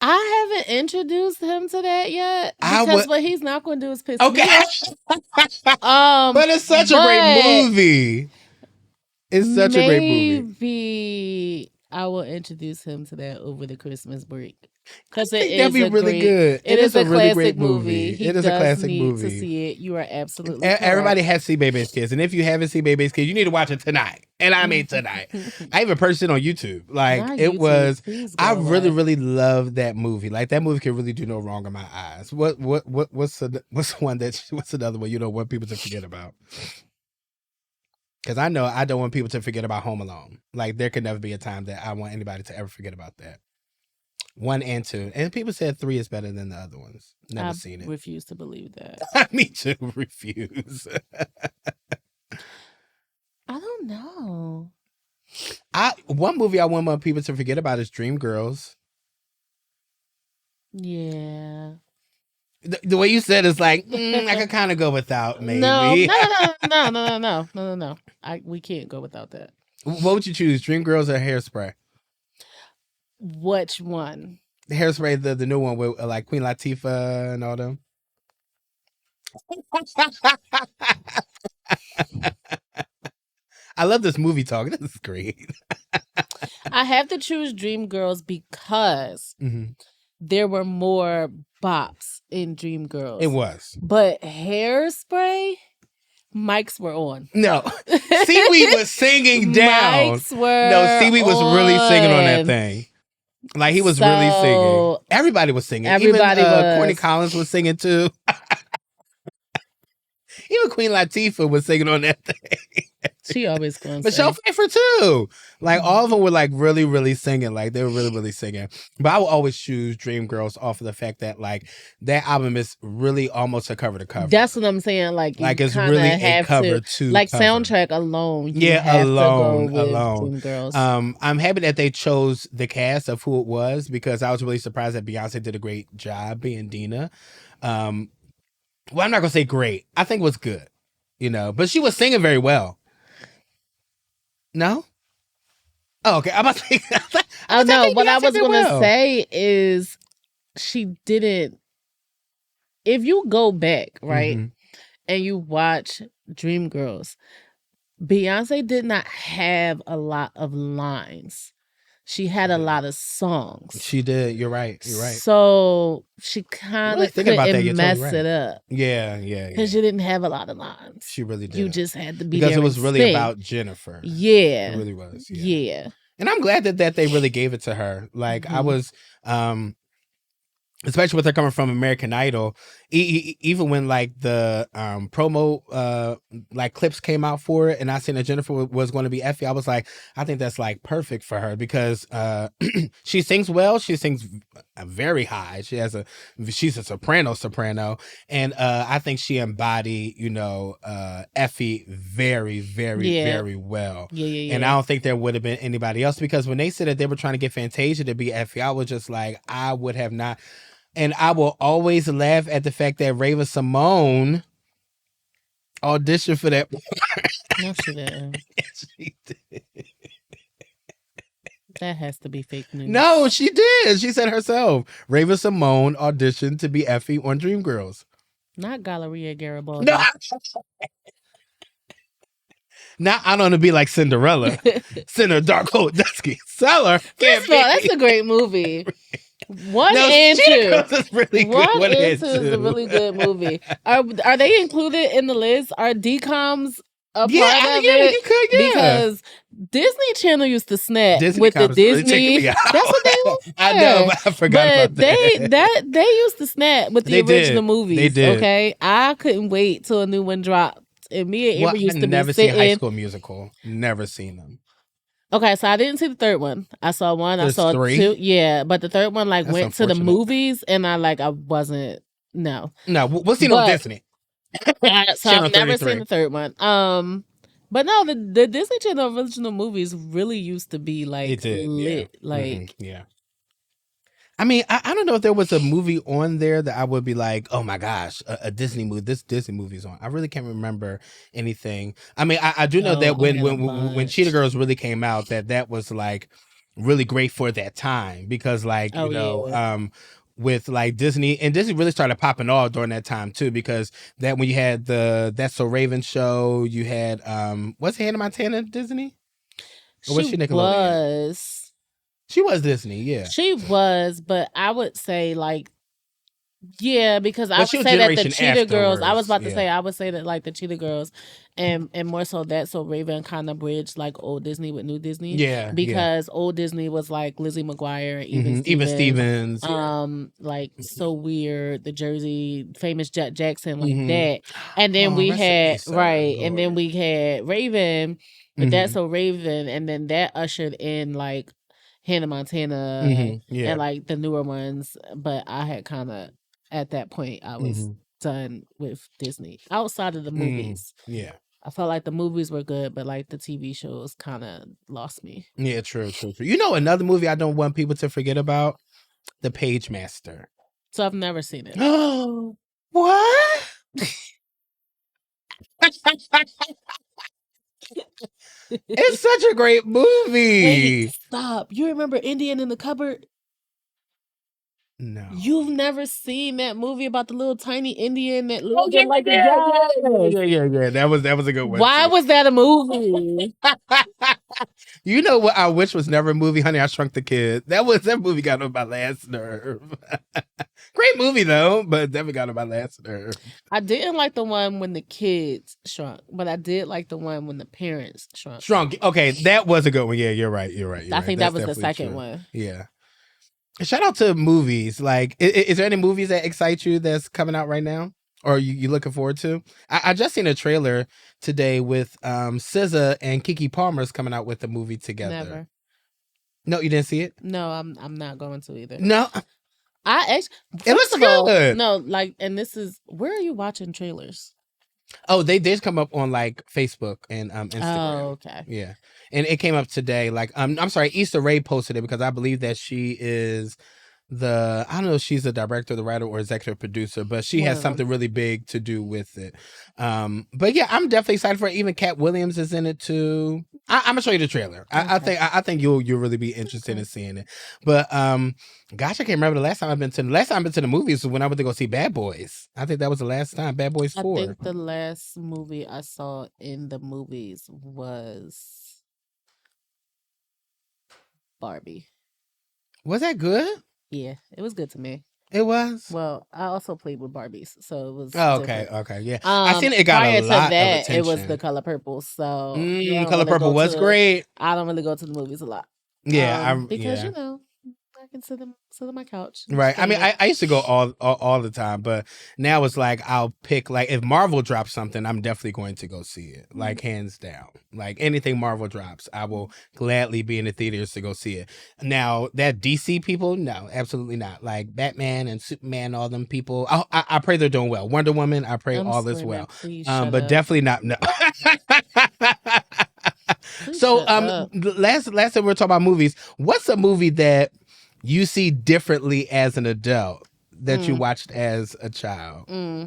I haven't introduced him to that yet because what he's not going to do is piss me off. But it's such a great movie. It's such a great movie. Maybe I will introduce him to that over the Christmas break. Because that'd be really good. It is a really great movie. It is a classic movie. To see it, you are absolutely correct. Everybody has to see Bebe's Kids, and if you haven't seen Bebe's Kids, you need to watch it tonight. And I mean tonight. I even purchased it on YouTube. Like I really, really love that movie. Like that movie can really do no wrong in my eyes. What's another one you don't want people to forget about? Because I know I don't want people to forget about Home Alone. Like there could never be a time that I want anybody to ever forget about that. 1 and 2. And people said 3 is better than the other ones. Never seen it. I refuse to believe that. Me too, refuse. I don't know. One movie I want people to forget about is Dreamgirls. Yeah. The way you said it's like, I could kind of go without, maybe. No. We can't go without that. What would you choose, Dreamgirls or Hairspray? Which one? The Hairspray, the new one with like Queen Latifah and all them. I love this movie talk. This is great. I have to choose Dreamgirls because there were more bops in Dreamgirls. It was. But Hairspray, mics were on. No. Seaweed was singing down. Mics were No, Seaweed was really singing on that thing. Like he was really singing. Everybody was singing. Everybody Even Courtney Collins was singing too. Even Queen Latifah was singing on that thing. She always going. Michelle Pfeiffer too. Like all of them were like really, really singing. Like they were really, really singing. But I will always choose Dreamgirls off of the fact that like that album is really almost a cover to cover. That's what I'm saying. Like it's really a cover to like cover. Soundtrack alone. Alone. Dreamgirls. I'm happy that they chose the cast of who it was because I was really surprised that Beyonce did a great job being Dina. Well, I'm not gonna say great. I think it was good, but she was singing very well. No? Oh, okay. I'm about to say. Oh no, what I was gonna say is she didn't. If you go back, right, and you watch Dreamgirls, Beyonce did not have a lot of lines. She had a lot of songs. She did. You're right. So she kind of couldn't mess it up. Yeah. Because you didn't have a lot of lines. She really did. You just had to be because there it was really sing. About Jennifer. Yeah. It really was. Yeah. And I'm glad that they really gave it to her. Like I was, especially with her coming from American Idol, even when like the promo like clips came out for it and I seen that Jennifer was going to be Effie, I was like, I think that's like perfect for her because she sings well. She sings very high. She's a soprano, and I think she embodied Effie very, very, very well. Yeah. And I don't think there would have been anybody else because when they said that they were trying to get Fantasia to be Effie, I was just like, I would have not. And I will always laugh at the fact that Raven Simone auditioned for that. No, she didn't. Yes, she did. That has to be fake news. No, she did. She said herself. Raven Simone auditioned to be Effie on Dreamgirls. Not Galleria Garibaldi. No. Not I don't want to be like Cinderella. Cinder, dark coat, dusky. Seller. First of all, that's a great movie. 1 and 2 is really good. 1 and 2 is a really good movie. Are they included in the list? Are DCOM's part of it. You could, yeah. Because Disney Channel used to snap Disney with the really Disney. That's what they were. I know, but I forgot about that. They used to snap with the original movies. They did. Okay, I couldn't wait till a new one dropped. And me and Amber used to be never seen High School Musical. Never seen them. Okay, so I didn't see the third one. I saw one. I saw 3? 2. Yeah, but the third one went to the movies, and I wasn't. No, we'll see on Disney. So I've never seen the third one. But no, the Disney Channel original movies really used to be lit. Yeah. Yeah. I mean, I don't know if there was a movie on there that I would be like, oh my gosh, a Disney movie. This Disney movie's on. I really can't remember anything. I mean, I do know that when Cheetah Girls really came out, that was really great for that time because with Disney, and Disney really started popping off during that time too, because that when you had That's So Raven show, you had what's Hannah Montana Disney? Or was she Nickelodeon? She was Disney, yeah. She was, but I would say yeah, because I would say that the Cheetah Girls. I was about to say I would say that the Cheetah Girls, and more so That's So Raven kind of bridged old Disney with new Disney. Yeah, because old Disney was Lizzie McGuire, even Stevens, So Weird, the Jersey famous Jack Jackson that, and then we had and then we had Raven, but That's So Raven, and then that ushered in Hannah Montana and the newer ones, but I had kind of at that point I was done with Disney outside of the movies. Yeah, I felt like the movies were good, but the TV shows kind of lost me. Yeah, true. You know, another movie I don't want people to forget about, The Page Master. So I've never seen it. Oh, what? It's such a great movie. Wait, stop. You remember Indian in the Cupboard? No. You've never seen that movie about the little tiny Indian that lived yeah. That was a good one. Why was that a movie? You know what I wish was never a movie? Honey, I Shrunk the Kid. That movie got on my last nerve. Great movie though, but never got on my last nerve. I didn't like the one when the kids shrunk, but I did like the one when the parents shrunk. Okay, that was a good one. Yeah, you're right. I think that was the second one. Yeah. Shout out to movies. Is there any movies that excite you that's coming out right now? Or you looking forward to? I just seen a trailer today with SZA and Keke Palmer's coming out with a movie together. Never. No, you didn't see it? No, I'm not going to either. No. It looks good. No, and this is, where are you watching trailers? Oh, they just come up on Facebook and Instagram. Oh, okay. Yeah. And it came up today. I'm sorry, Issa Rae posted it because I believe that she is I don't know if she's the director, the writer, or executive producer, but she has something really big to do with it. But yeah, I'm definitely excited for it. Even Cat Williams is in it too. I'm gonna show you the trailer. Okay. I think you'll really be interested in seeing it. But gosh, I can't remember the last time I've been to the movies was when I went to go see Bad Boys. I think that was the last time. Bad Boys 4. I think the last movie I saw in the movies was Barbie. Was that good? Yeah, it was good to me. It was? Well, I also played with Barbies, so it was okay, yeah. I seen it got a lot of attention. It was The Color Purple, so Color Purple was great. I don't really go to the movies a lot. Yeah, because I can sit on my couch. Right. I mean, I used to go all the time, but now it's I'll pick if Marvel drops something, I'm definitely going to go see it. Hands down. Anything Marvel drops, I will gladly be in the theaters to go see it. Now, that DC people, no, absolutely not. Batman and Superman, all them people, I pray they're doing well. Wonder Woman, I pray all is well. But definitely not, no. So, last time we were talking about movies, what's a movie that you see differently as an adult that you watched as a child?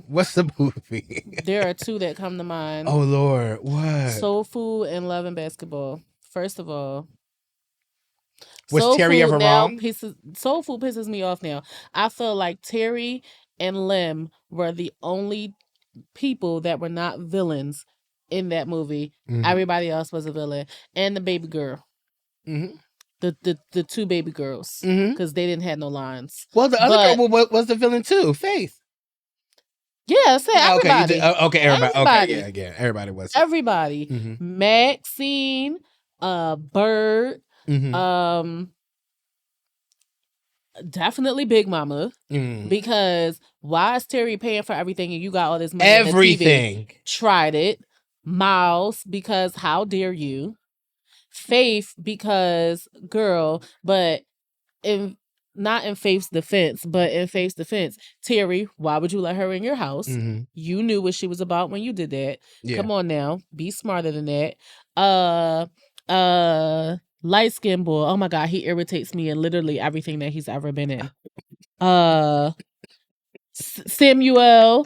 What's the movie? There are two that come to mind. Oh, Lord. What? Soul Food and Love and Basketball. First of all, was Terry ever wrong? Soul Food pisses me off now. I feel like Terry and Lim were the only people that were not villains in that movie. Everybody else was a villain. And the baby girl. The two baby girls, because they didn't have no lines. Well, the other girl was the villain too, Faith. Yeah, say everybody. Okay, everybody. Okay, yeah, everybody was. Everybody. Mm-hmm. Maxine, Bird, mm-hmm. Definitely Big Mama. Because why is Terry paying for everything and you got all this money? Everything. Tried it. Miles, because how dare you? Faith, because girl, but not in Faith's defense, but in Faith's defense, Terry, why would you let her in your house? Mm-hmm. You knew what she was about when you did that. Yeah. Come on now, be smarter than that. Light skinned boy, oh my God, he irritates me in literally everything that he's ever been in. Samuel.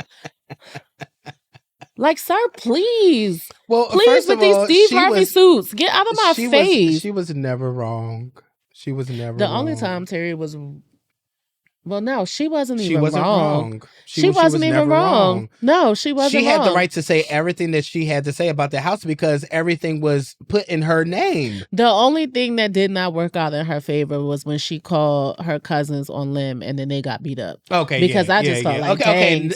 Like, sir, please. Well, please, with these Steve Harvey suits. Get out of my face. She was never wrong. She was never the wrong. Only time Terry was... Well, no, she wasn't even wrong. She wasn't even wrong. No, she wasn't wrong. She had the right to say everything that she had to say about the house because everything was put in her name. The only thing that did not work out in her favor was when she called her cousins on limb and then they got beat up. Okay, because I just felt like, Terry,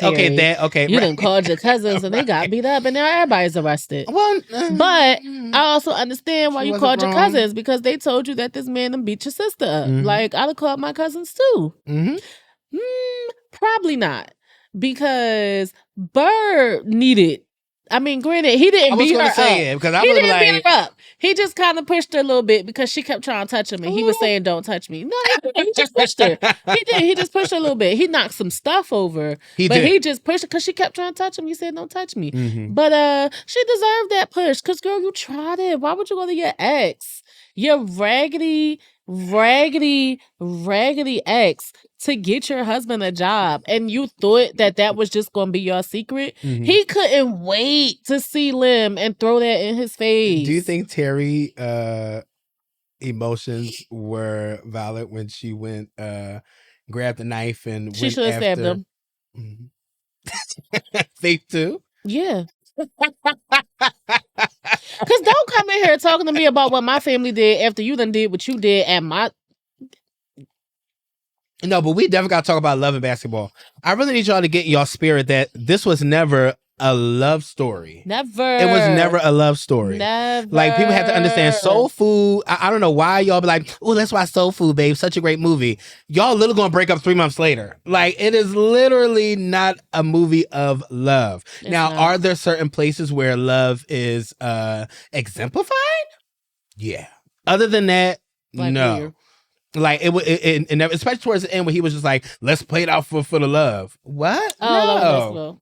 you done called your cousins and they got beat up and now everybody's arrested. Well, but I also understand why you called your cousins because they told you that this man done beat your sister up. Mm-hmm. Like, I'd have called my cousins too. Mm-hmm. Probably not, because Bird needed. I mean, granted, he didn't beat her up. Because I was didn't like... beat her up. He just kind of pushed her a little bit because she kept trying to touch him, and he was saying, "Don't touch me." No, he just pushed her. He did. He just pushed her a little bit. He knocked some stuff over, he just pushed her because she kept trying to touch him. He said, "Don't touch me." Mm-hmm. But she deserved that push because, girl, you tried it. Why would you go to your ex? Your raggedy ex to get your husband a job, and you thought that was just gonna be your secret. Mm-hmm. He couldn't wait to see Lim and throw that in his face. Do you think Terry emotions were valid when she went grabbed the knife and she should have stabbed him? Mm-hmm. Faith too? Yeah. Because don't come in here talking to me about what my family did after you done did what you did at my... No, but we definitely got to talk about love and basketball. I really need y'all to get in y'all spirit that this was never a love story. Never. It was never a love story. Never. Like, people have to understand Soul Food. I don't know why y'all be like, oh, let's watch Soul Food, babe. Such a great movie. Y'all literally gonna break up 3 months later. Like, it is literally not a movie of love. It's now, are there certain places where love is exemplified? Yeah. Other than that, like no. Weird. Like it never, especially towards the end when he was just like, let's play it out for the love. What? Oh, no.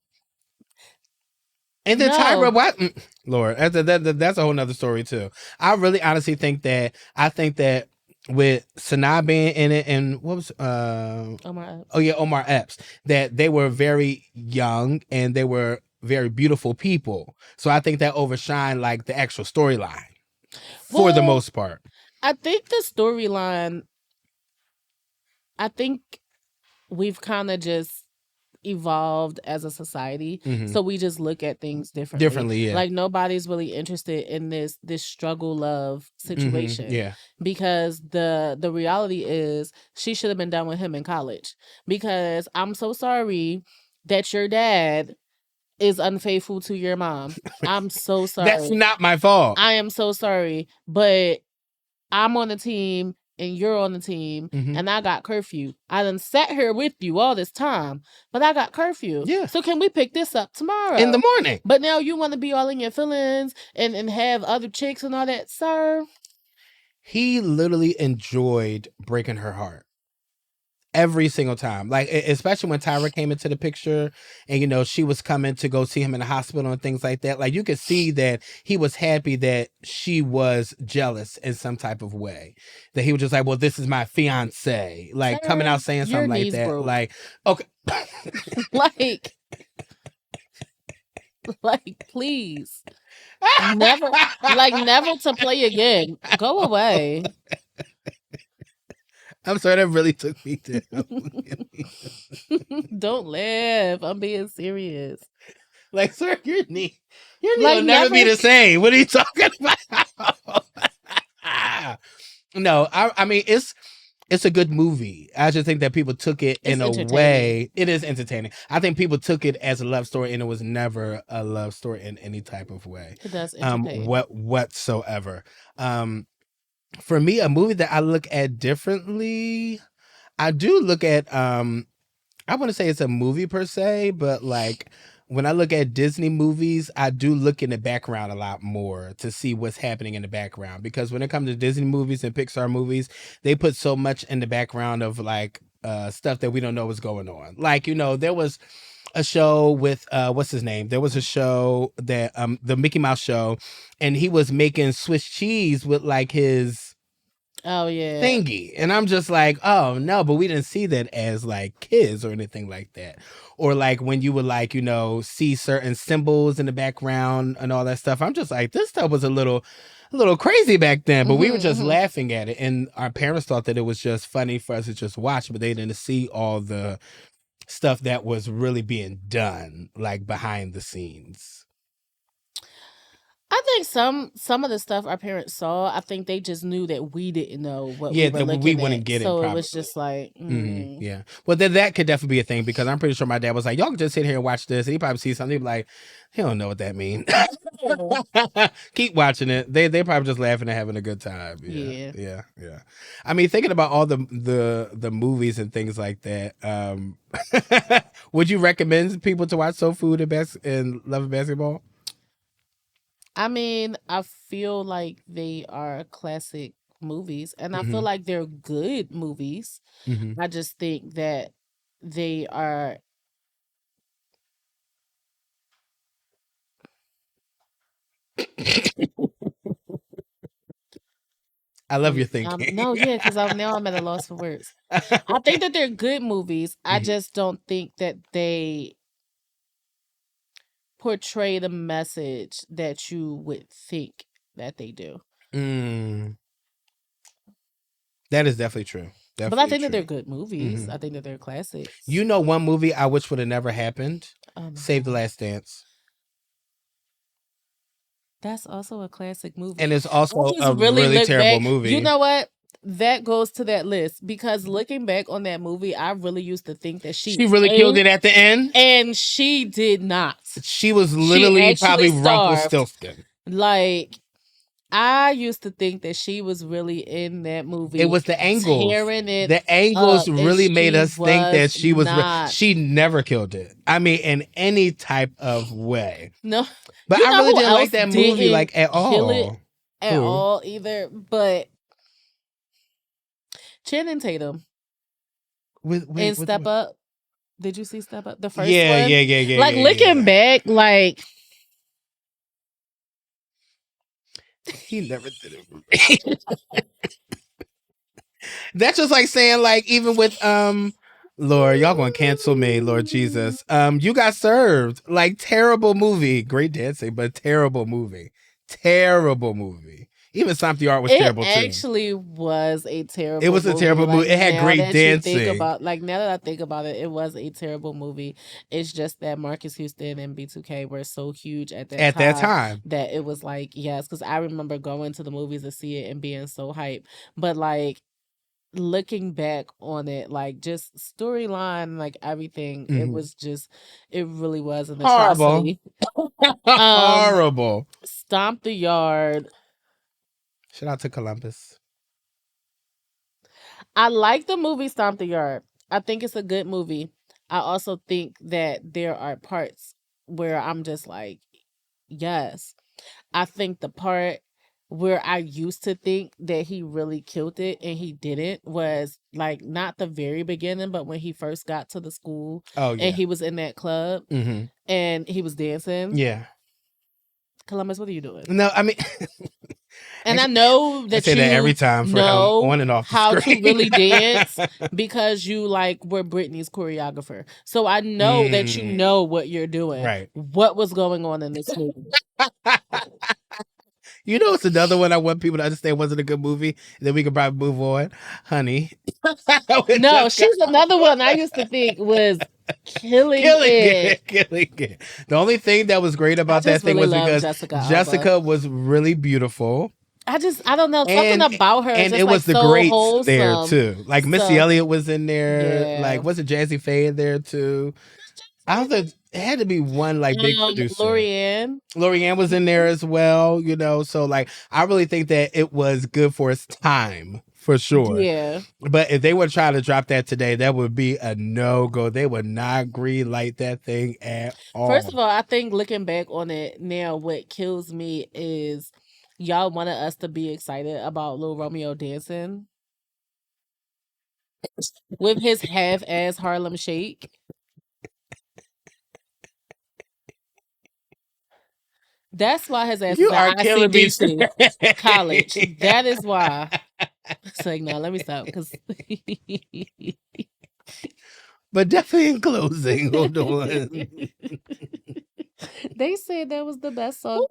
And then Tyra, what? Lord, that's a whole nother story too. I really honestly think that with Sanaa being in it and what was Omar Epps. Oh yeah, Omar Epps, that they were very young and they were very beautiful people. So I think that overshined like the actual storyline for the most part. I think the storyline, I think we've kind of just evolved as a society. Mm-hmm. So we just look at things differently. Yeah. Like, nobody's really interested in this struggle love situation. Mm-hmm. Yeah. Because the reality is she should have been done with him in college. Because I'm so sorry that your dad is unfaithful to your mom. I'm so sorry. That's not my fault. I am so sorry. But I'm on the team and you're on the team, and I got curfew. I done sat here with you all this time, but I got curfew. Yeah. So can we pick this up tomorrow? In the morning. But now you want to be all in your feelings and have other chicks and all that, sir? He literally enjoyed breaking her heart. Every single time. Like, especially when Tyra came into the picture and, you know, she was coming to go see him in the hospital and things like that. Like, you could see that he was happy that she was jealous in some type of way. That he was just like, well, this is my fiance. Like, sir, coming out saying something like that. Broke. Like, okay. like, please. Never to play again. Go away. I'm sorry, that really took me down. Don't laugh. I'm being serious. Like, sir, your knee will never be the same. What are you talking about? No, I mean, it's a good movie. I just think that people took it in a way. It is entertaining. I think people took it as a love story, and it was never a love story in any type of way. It does entertain. Whatsoever. For me, a movie that I look at differently, I do look at I wouldn't say it's a movie per se, but like when I look at Disney movies, I do look in the background a lot more to see what's happening in the background. Because when it comes to Disney movies and Pixar movies, they put so much in the background of like stuff that we don't know what's going on. Like, there was a show with what's his name? There was a show that the Mickey Mouse show, and he was making Swiss cheese with like his thingy, and I'm just like, oh no, but we didn't see that as like kids or anything like that. Or like when you would like see certain symbols in the background and all that stuff, I'm just like, this stuff was a little crazy back then, but we were just laughing at it, and our parents thought that it was just funny for us to just watch, but they didn't see all the stuff that was really being done like behind the scenes. I think some of the stuff our parents saw, I think they just knew that we didn't know what we were looking at. Wouldn't get it. So it was just like, yeah. Well, then that could definitely be a thing, because I'm pretty sure my dad was like, y'all can just sit here and watch this, and he probably sees something, he'd be like, he don't know what that means. Keep watching it. They probably just laughing and having a good time. Yeah. I mean, thinking about all the movies and things like that, would you recommend people to watch Soul Food and Love and Basketball? I mean, I feel like they are classic movies, and I feel like they're good movies. I just think that they are. I love your thinking. Because now I'm at a loss for words. I think that they're good movies. I just don't think that they portray the message that you would think that they do. That is definitely true. But I think that they're good movies. I think that they're classics. One movie I wish would have never happened? Save the Last Dance. That's also a classic movie. And it's also a really terrible movie. You know what? That goes to that list, because looking back on that movie, I really used to think that she really killed it at the end, and she did not. She was literally probably Rumpelstiltskin. Like, I used to think that she was really in that movie. It was the angles. Tearing it the angles really made us think that she was. She never killed it. I mean, in any type of way. No, but I really didn't like that movie like at all. Kill it at all either. But Channing Tatum in Step Up. Did you see Step Up? The first one? Yeah. Like, looking back, like, he never did it for me. That's just like saying, like, even with Lord, y'all gonna cancel me, Lord Jesus. You Got Served. Like, terrible movie. Great dancing, but terrible movie. Terrible movie. Even Stomp the Art was terrible too. It actually was a terrible movie. It was a terrible movie. It had great dancing. Now that I think about it, it was a terrible movie. It's just that Marcus Houston and B2K were so huge at that time that it was like, yes, because I remember going to the movies to see it and being so hyped. But like, looking back on it, like, just storyline, like everything, it really was an atrocity. Horrible. Stomp the Yard. Shout out to Columbus. I like the movie Stomp the Yard. I think it's a good movie. I also think that there are parts where I'm just like, yes. I think the part where I used to think that he really killed it and he didn't was like not the very beginning, but when he first got to the school and he was in that club and he was dancing. Yeah. Columbus, what are you doing? No, I mean... And I know that I say that every time for know on and off the how screen. to really dance because you like were Britney's choreographer. So I know that you know what you're doing. Right. What was going on in this movie? You know, it's another one I want people to understand wasn't a good movie. Then we can probably move on. Honey. No, she's another one I used to think was killing it. The only thing that was great about that thing was because Jessica was really beautiful. I don't know, something about her. And just it was the so greats wholesome. there too. Like Missy Elliott was in there. Yeah. Like wasn't Jazzy Faye in there too? I don't think it had to be one like big producer. Lorianne was in there as well, you know. So like I really think that it was good for its time for sure. Yeah. But if they were trying to drop that today, that would be a no-go. They would not green light that thing at all. First of all, I think looking back on it now, what kills me is y'all wanted us to be excited about Lil Romeo dancing with his half-ass Harlem Shake. That's why his ass you is are at killing ICDC college. That is why. It's like, no, let me stop. Because but definitely in closing, hold on. They said that was the best song.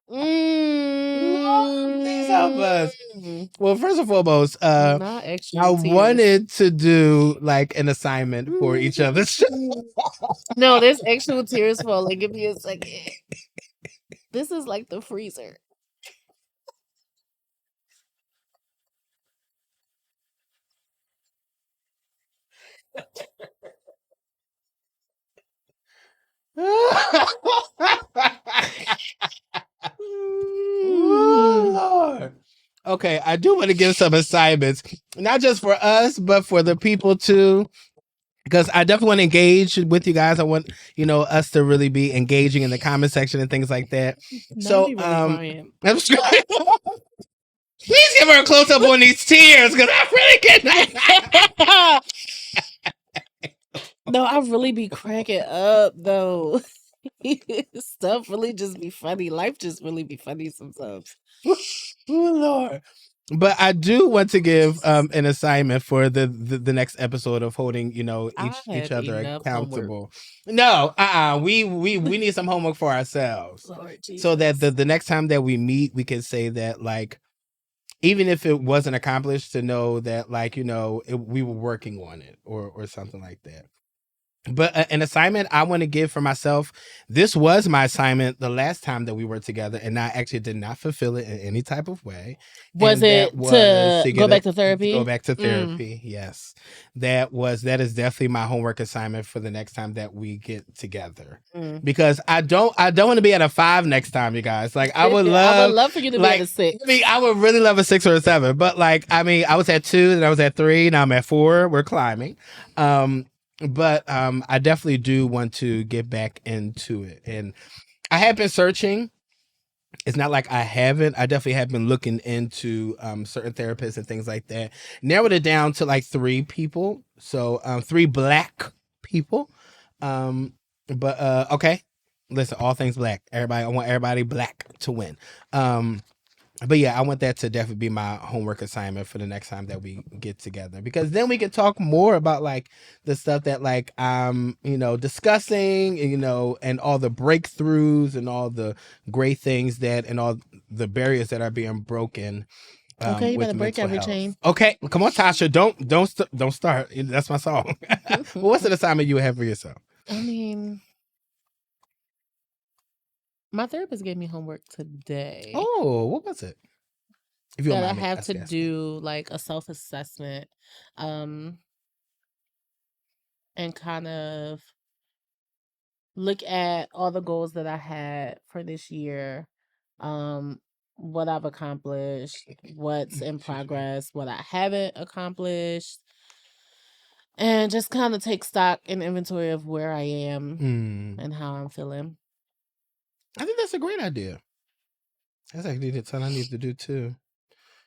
Please help us. Well, first and foremost, I wanted to do like an assignment for each other. No, there's actual tears falling. Give me a second. This is like the freezer. Oh, Lord. Okay, I do want to give some assignments, not just for us, but for the people too. Because I definitely want to engage with you guys. I want, you know, us to really be engaging in the comment section and things like that. So, I'm please give her a close up on these tears because I really can't. No, I really be cracking up though. Stuff really just be funny. Life just really be funny sometimes. Oh Lord. But I do want to give an assignment for the next episode of holding, you know, each other accountable. Homework. No, we need some homework for ourselves. So that the next time that we meet, we can say that like, even if it wasn't accomplished, to know that like, you know, we were working on it or something like that. But an assignment I want to give for myself, this was my assignment the last time that we were together, and I actually did not fulfill it in any type of way. Was it to go back to therapy? Go back to therapy, yes. That is definitely my homework assignment for the next time that we get together. Because I don't want to be at a 5 next time, you guys. Like I would love for you to be at a 6. I mean, I would really love a 6 or a 7. But like, I mean, I was at 2, then I was at 3, now I'm at 4. We're climbing. But I definitely do want to get back into it. And I have been searching. It's not like I haven't. I definitely have been looking into certain therapists and things like that. Narrowed it down to like 3 people. So 3 Black people. But okay. Listen, all things Black. I want everybody Black to win. But yeah, I want that to definitely be my homework assignment for the next time that we get together, because then we can talk more about like the stuff that like you know, discussing, you know, and all the breakthroughs and all the great things that and all the barriers that are being broken. Okay, you better break every chain. Okay, come on, Tasha, don't start. That's my song. Well, what's an assignment you have for yourself? I mean, my therapist gave me homework today. Oh, what was it? If you that I have to do like a self-assessment, and kind of look at all the goals that I had for this year, what I've accomplished, what's in progress, what I haven't accomplished, and just kind of take stock and inventory of where I am and how I'm feeling. I think that's a great idea. That's actually something I need to do too.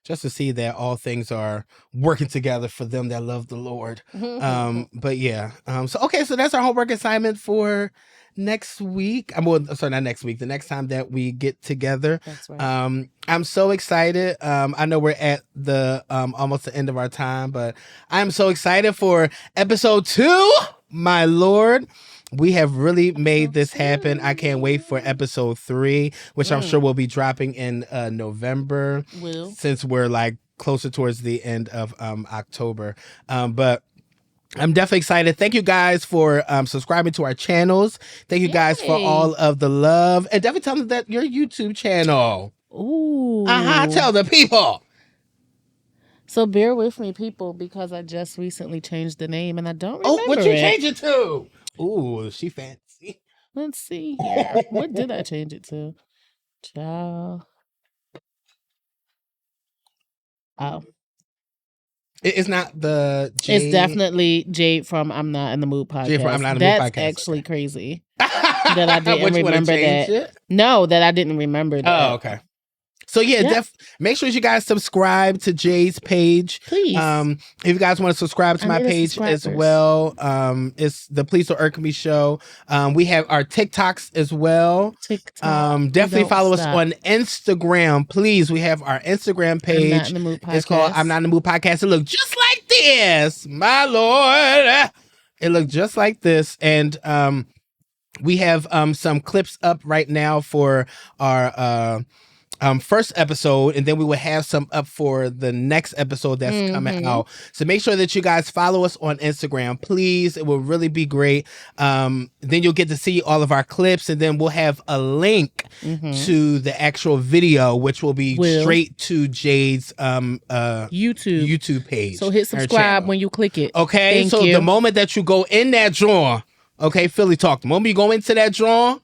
Just to see that all things are working together for them that love the Lord. But yeah. So that's our homework assignment for next week. Not next week. The next time that we get together. That's right. I'm so excited. I know we're at the almost the end of our time, but I'm so excited for episode 2. My Lord. We have really made this happen. I can't wait for episode 3, which I'm sure will be dropping in November. Since we're like closer towards the end of October. But I'm definitely excited. Thank you guys for subscribing to our channels. Thank you guys for all of the love. And definitely tell them that your YouTube channel. Ooh. Tell the people. So bear with me, people, because I just recently changed the name and I don't remember what you change it to? Ooh, she fancy. Let's see here. What did I change it to? Ciao. Oh. It's not the Jade. It's definitely Jade from I'm Not in the Mood podcast. Jade from I'm Not in the Mood podcast. That's actually crazy. That I didn't remember that. It? No, that I didn't remember that. Oh, okay. So yeah, make sure you guys subscribe to Jade's page. Please. If you guys want to subscribe to my page as well, it's the Police or Erkamy Show. We have our TikToks as well. Definitely follow us on Instagram, please. We have our Instagram page. I'm Not in the Mood podcast. It's called I'm Not in the Mood podcast. It looks just like this, my lord. It looked just like this, and we have some clips up right now for our first episode, and then we will have some up for the next episode that's coming out. So make sure that you guys follow us on Instagram, please. It will really be great. Then you'll get to see all of our clips, and then we'll have a link to the actual video, which will be straight to Jade's YouTube page. So hit subscribe when you click it. Okay, so the moment that you go in that drawer, okay, Philly talk. The moment you go into that drawer,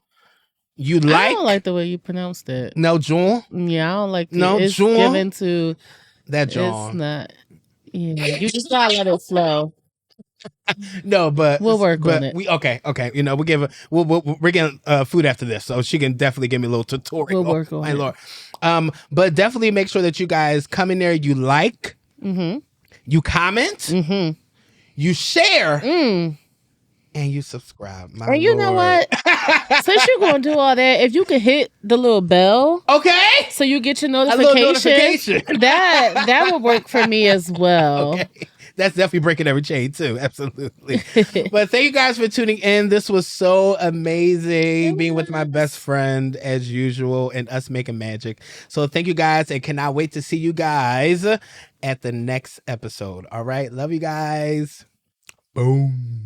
I don't like the way you pronounced it. No, John? Yeah, I don't like it. No, it's John? given to that John. It's not. Yeah, you just gotta let it flow. No, but we'll work on it. Okay. You know, we're getting food after this, so she can definitely give me a little tutorial. We'll work on it. Lord. But definitely make sure that you guys come in there. You like, you comment, you share. And you subscribe. And you know what? Since you're going to do all that, if you could hit the little bell. Okay. So you get your notification. That would work for me as well. Okay. That's definitely breaking every chain too. Absolutely. But thank you guys for tuning in. This was so amazing being with my best friend as usual and us making magic. So thank you guys and cannot wait to see you guys at the next episode. All right. Love you guys. Boom.